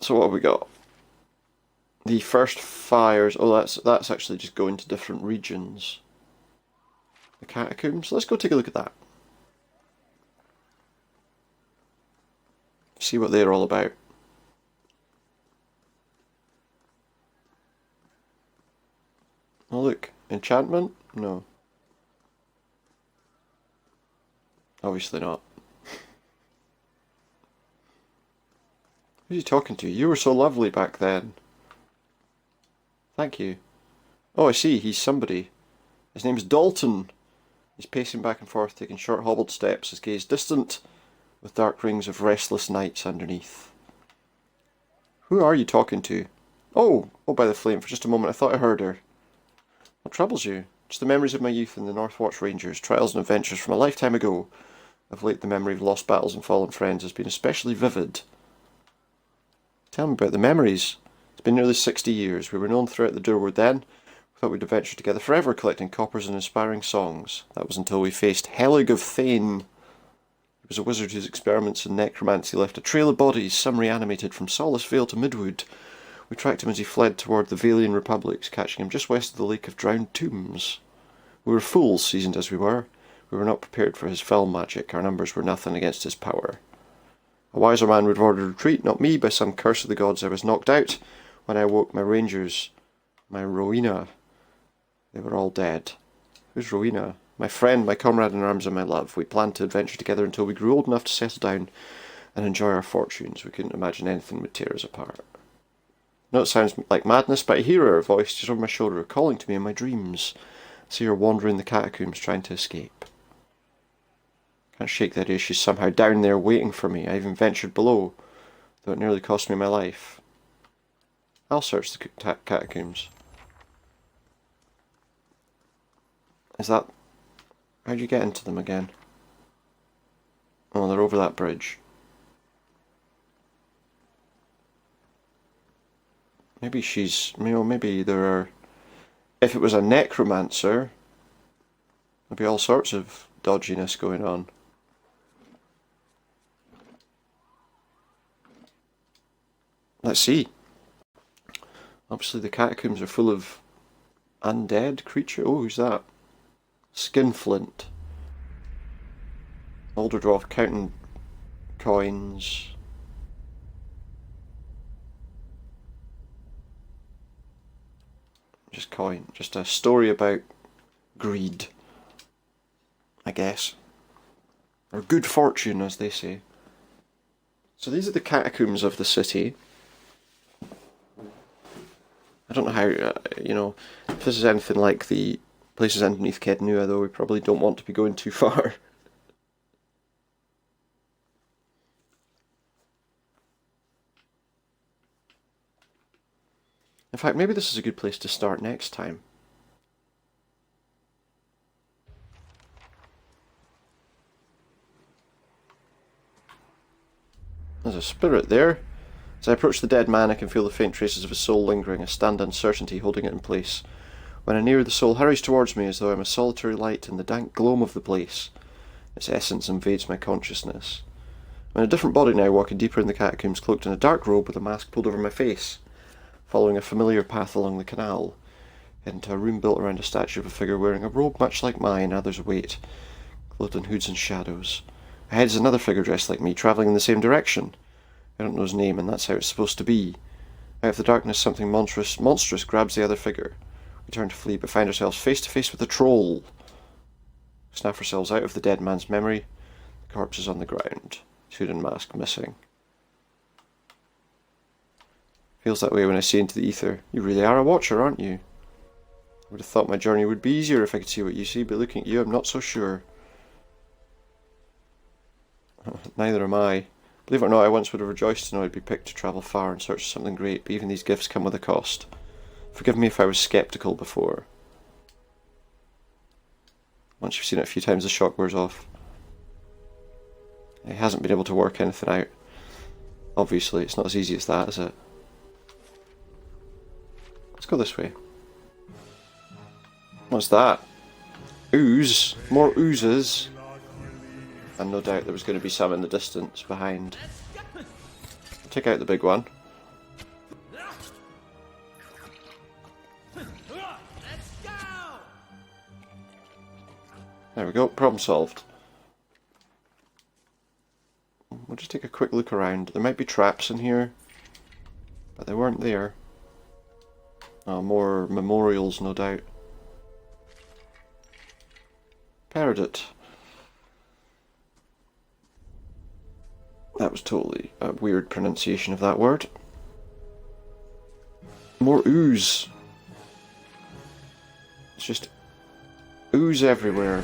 So what have we got? The first fires. Oh, that's actually just going to different regions. The catacombs. Let's go take a look at that. See what they're all about. Oh look, enchantment? No. Obviously not. Who's he talking to? You were so lovely back then. Thank you. Oh, I see, he's somebody. His name's Dalton. He's pacing back and forth, taking short hobbled steps, his gaze distant, with dark rings of restless nights underneath. Who are you talking to? Oh, by the flame, for just a moment I thought I heard her. What troubles you? Just the memories of my youth in the Northwatch Rangers, trials and adventures from a lifetime ago. Of late the memory of lost battles and fallen friends has been especially vivid. Tell me about the memories. It's been nearly 60 years. We were known throughout the Durwood then. We thought we'd adventure together forever, collecting coppers and inspiring songs. That was until we faced Helig of Thane. He was a wizard whose experiments in necromancy left a trail of bodies, some reanimated from Solace Vale to Midwood. We tracked him as he fled toward the Valian Republics, catching him just west of the Lake of Drowned Tombs. We were fools, seasoned as we were. We were not prepared for his fell magic. Our numbers were nothing against his power. A wiser man would have ordered retreat, not me. By some curse of the gods I was knocked out. When I awoke, my rangers, my Rowena, they were all dead. Who's Rowena? My friend, my comrade in arms and my love. We planned to adventure together until we grew old enough to settle down and enjoy our fortunes. We couldn't imagine anything would tear us apart. I know it sounds like madness, but I hear her voice just over my shoulder, calling to me in my dreams. I see her wandering the catacombs, trying to escape. Can't shake the idea she's somehow down there waiting for me. I even ventured below, though it nearly cost me my life. I'll search the catacombs. Is that... How'd you get into them again? Oh, they're over that bridge. Maybe she's... maybe there are... If it was a necromancer, there'd be all sorts of dodginess going on. Let's see. Obviously the catacombs are full of undead creature. Oh, who's that? Skinflint. Older dwarf counting coins. Just a story about greed, I guess. Or good fortune, as they say. So these are the catacombs of the city. I don't know how, if this is anything like the places underneath Caed Nua, though, we probably don't want to be going too far. In fact, maybe this is a good place to start next time. There's a spirit there. As I approach the dead man, I can feel the faint traces of his soul lingering. I stand uncertainty, holding it in place. When I near, the soul hurries towards me as though I'm a solitary light in the dank gloom of the place. Its essence invades my consciousness. I'm in a different body now, walking deeper in the catacombs, cloaked in a dark robe with a mask pulled over my face. Following a familiar path along the canal, head into a room built around a statue of a figure wearing a robe much like mine, others wait, clothed in hoods and shadows. Ahead is another figure dressed like me, travelling in the same direction. I don't know his name, and that's how it's supposed to be. Out of the darkness, something monstrous grabs the other figure. We turn to flee, but find ourselves face to face with a troll. We snap ourselves out of the dead man's memory. The corpse is on the ground, his hood and mask missing. Feels that way when I see into the ether. You really are a watcher, aren't you? I would have thought my journey would be easier if I could see what you see, but looking at you, I'm not so sure. Neither am I. Believe it or not, I once would have rejoiced to know I'd be picked to travel far in search of something great, but even these gifts come with a cost. Forgive me if I was sceptical before. Once you've seen it a few times, the shock wears off. He hasn't been able to work anything out. Obviously, it's not as easy as that, is it? Let's go this way. What's that? Ooze. More oozes. And no doubt there was going to be some in the distance behind. Take out the big one. There we go, problem solved. We'll just take a quick look around. There might be traps in here, but they weren't there. Oh, more memorials, no doubt. Peridot. That was totally a weird pronunciation of that word. More ooze. It's just ooze everywhere.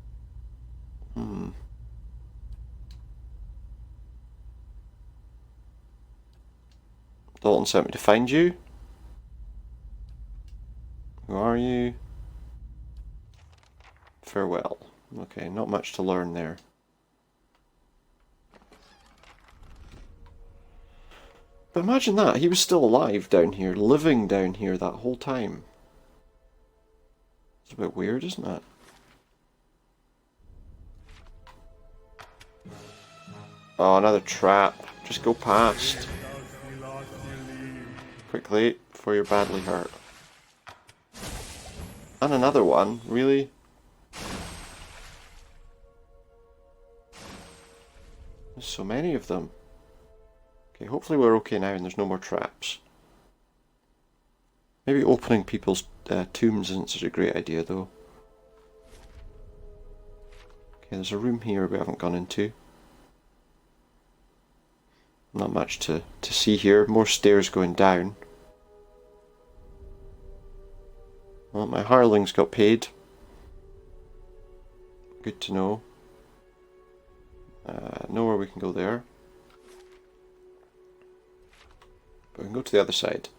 Dalton sent me to find you. Who are you? Farewell. Okay, not much to learn there. But imagine that, he was still alive down here, living down here that whole time. It's a bit weird, isn't it? Oh, another trap. Just go past. Quickly, before you're badly hurt. And another one, really? There's so many of them. Okay, hopefully we're okay now and there's no more traps. Maybe opening people's tombs isn't such a great idea though. Okay, there's a room here we haven't gone into. Not much to see here. More stairs going down. Well, my hirelings got paid. Good to know. Nowhere we can go there. But we can go to the other side.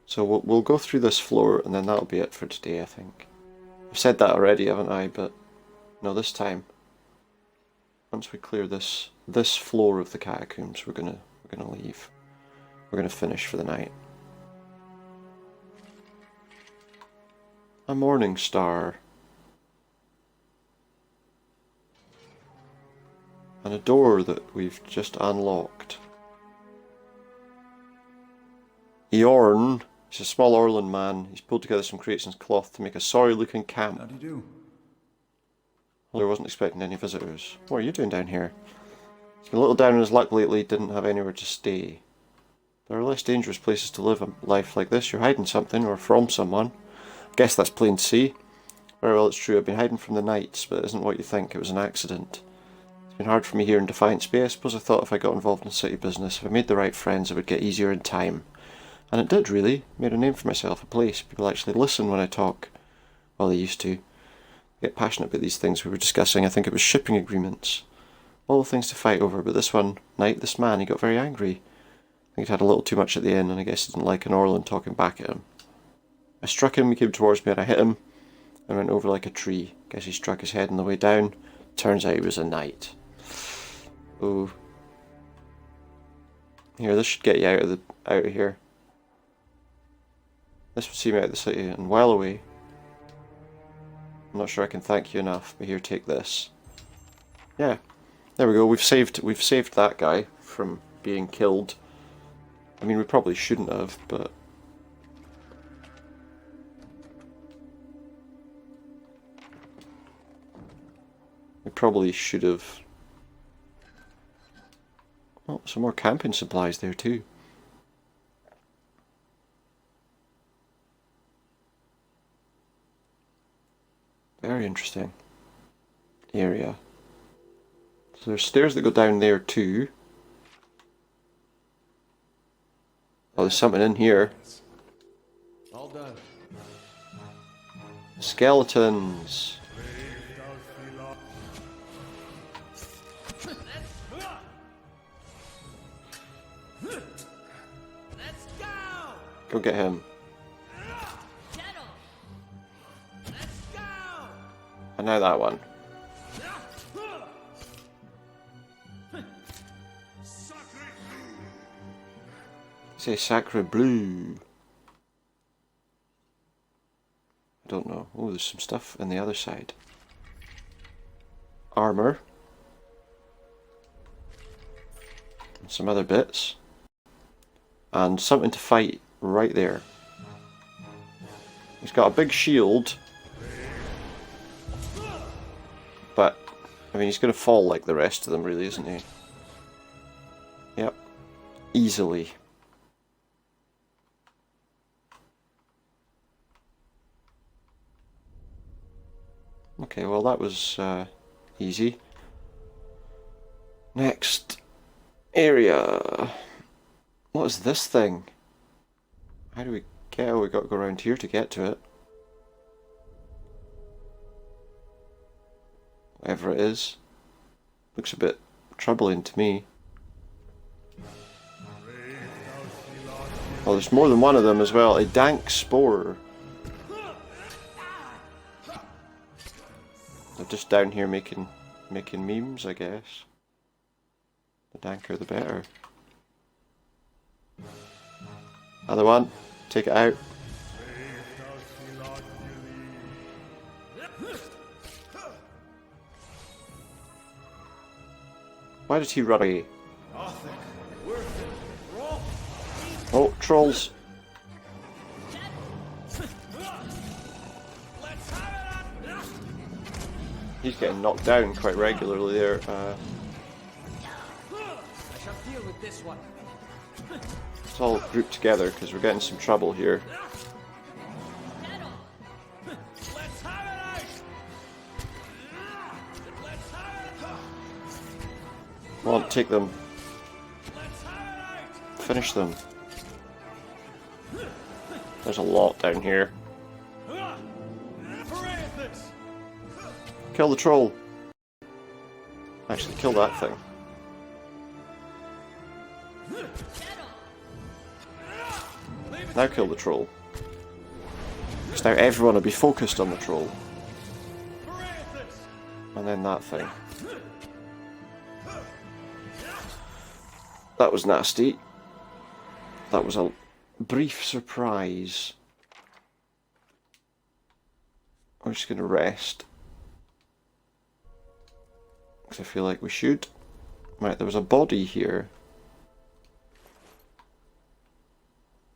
So we'll go through this floor and then that'll be it for today, I think. I've said that already, haven't I? But no, this time. Once we clear this floor of the catacombs, we're gonna leave. We're gonna finish for the night. A morning star. And a door that we've just unlocked. Eorn, he's a small Orland man. He's pulled together some crates and cloth to make a sorry-looking camp. How do you do? Well, I wasn't expecting any visitors. What are you doing down here? He's been a little down on his luck lately, didn't have anywhere to stay. There are less dangerous places to live a life like this. You're hiding something, or from someone. I guess that's plain to see. Very well, it's true. I've been hiding from the knights, but it isn't what you think. It was an accident. It's been hard for me here in Defiance Bay. I suppose I thought if I got involved in city business, if I made the right friends, it would get easier in time. And it did, really. Made a name for myself, a place. People actually listen when I talk. Well, they used to. Get passionate about these things we were discussing. I think it was shipping agreements. All the things to fight over, but this one night, this man, he got very angry. I think he'd had a little too much at the inn, and I guess he didn't like an Orland talking back at him. I struck him, he came towards me, and I hit him, and went over like a tree. Guess he struck his head on the way down. Turns out he was a knight. Oh. Here, this should get you out of here. This would see me out of the city and well away. I'm not sure I can thank you enough, but here, take this. Yeah, there we go. We've saved that guy from being killed. I mean, we probably shouldn't have, but we probably should have. Oh, some more camping supplies there too. Very interesting area. So there's stairs that go down there too. Oh, there's something in here. All done. Skeletons. Let's go! Go get him. Let's go! And now that one. Say Sacre Bleu. I don't know. Oh, there's some stuff on the other side. Armor. And some other bits. And something to fight right there. He's got a big shield. But, I mean, he's going to fall like the rest of them, really, isn't he? Yep. Easily. Okay, well that was easy. Next area. What is this thing? How do we get it? Oh, we got to go around here to get to it. Whatever it is. Looks a bit troubling to me. Oh, there's more than one of them as well. A dank spore. They're just down here making memes, I guess. The danker the better. Other one. Take it out. Why did he run away? Oh, trolls. He's getting knocked down quite regularly there. I shall deal with this one. It's all grouped together because we're getting some trouble here. Come on, take them. Finish them. There's a lot down here. Kill the troll. Actually, kill that thing. Now kill the troll. Because now everyone will be focused on the troll. And then that thing. That was nasty. That was a brief surprise. I'm just going to rest. Because I feel like we should. Right, there was a body here.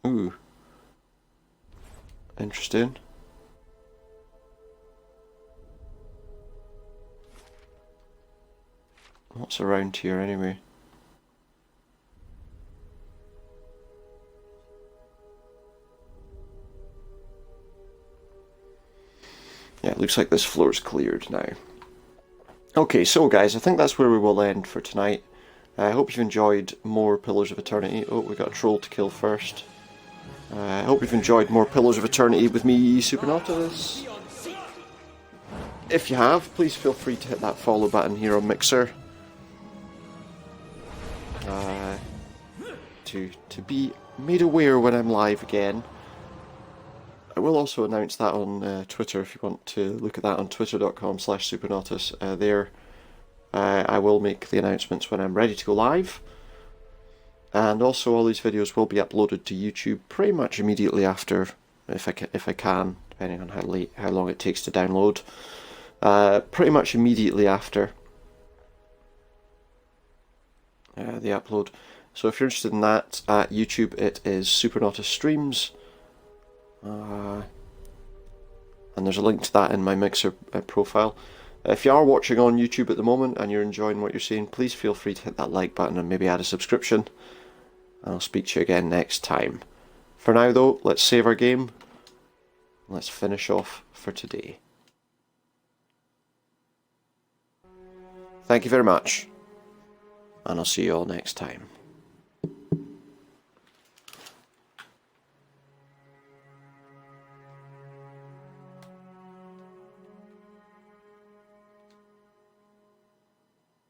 Ooh. Interesting. What's around here anyway? Yeah, it looks like this floor's cleared now. Okay, so guys, I think that's where we will end for tonight. I hope you've enjoyed more Pillars of Eternity. Oh, we got a troll to kill first. I hope you've enjoyed more Pillars of Eternity with me, Supernautus. If you have, please feel free to hit that follow button here on Mixer. To be made aware when I'm live again. I will also announce that on Twitter if you want to look at that on twitter.com/Supernautus. There I will make the announcements when I'm ready to go live. And also all these videos will be uploaded to YouTube pretty much immediately after, if I can, depending on how long it takes to download. Pretty much immediately after the upload. So if you're interested in that, at YouTube it is Supernautus Streams. And there's a link to that in my Mixer profile. If you are watching on YouTube at the moment and you're enjoying what you're seeing, please feel free to hit that like button and maybe add a subscription. And I'll speak to you again next time. For now though, let's save our game. Let's finish off for today. Thank you very much. And I'll see you all next time.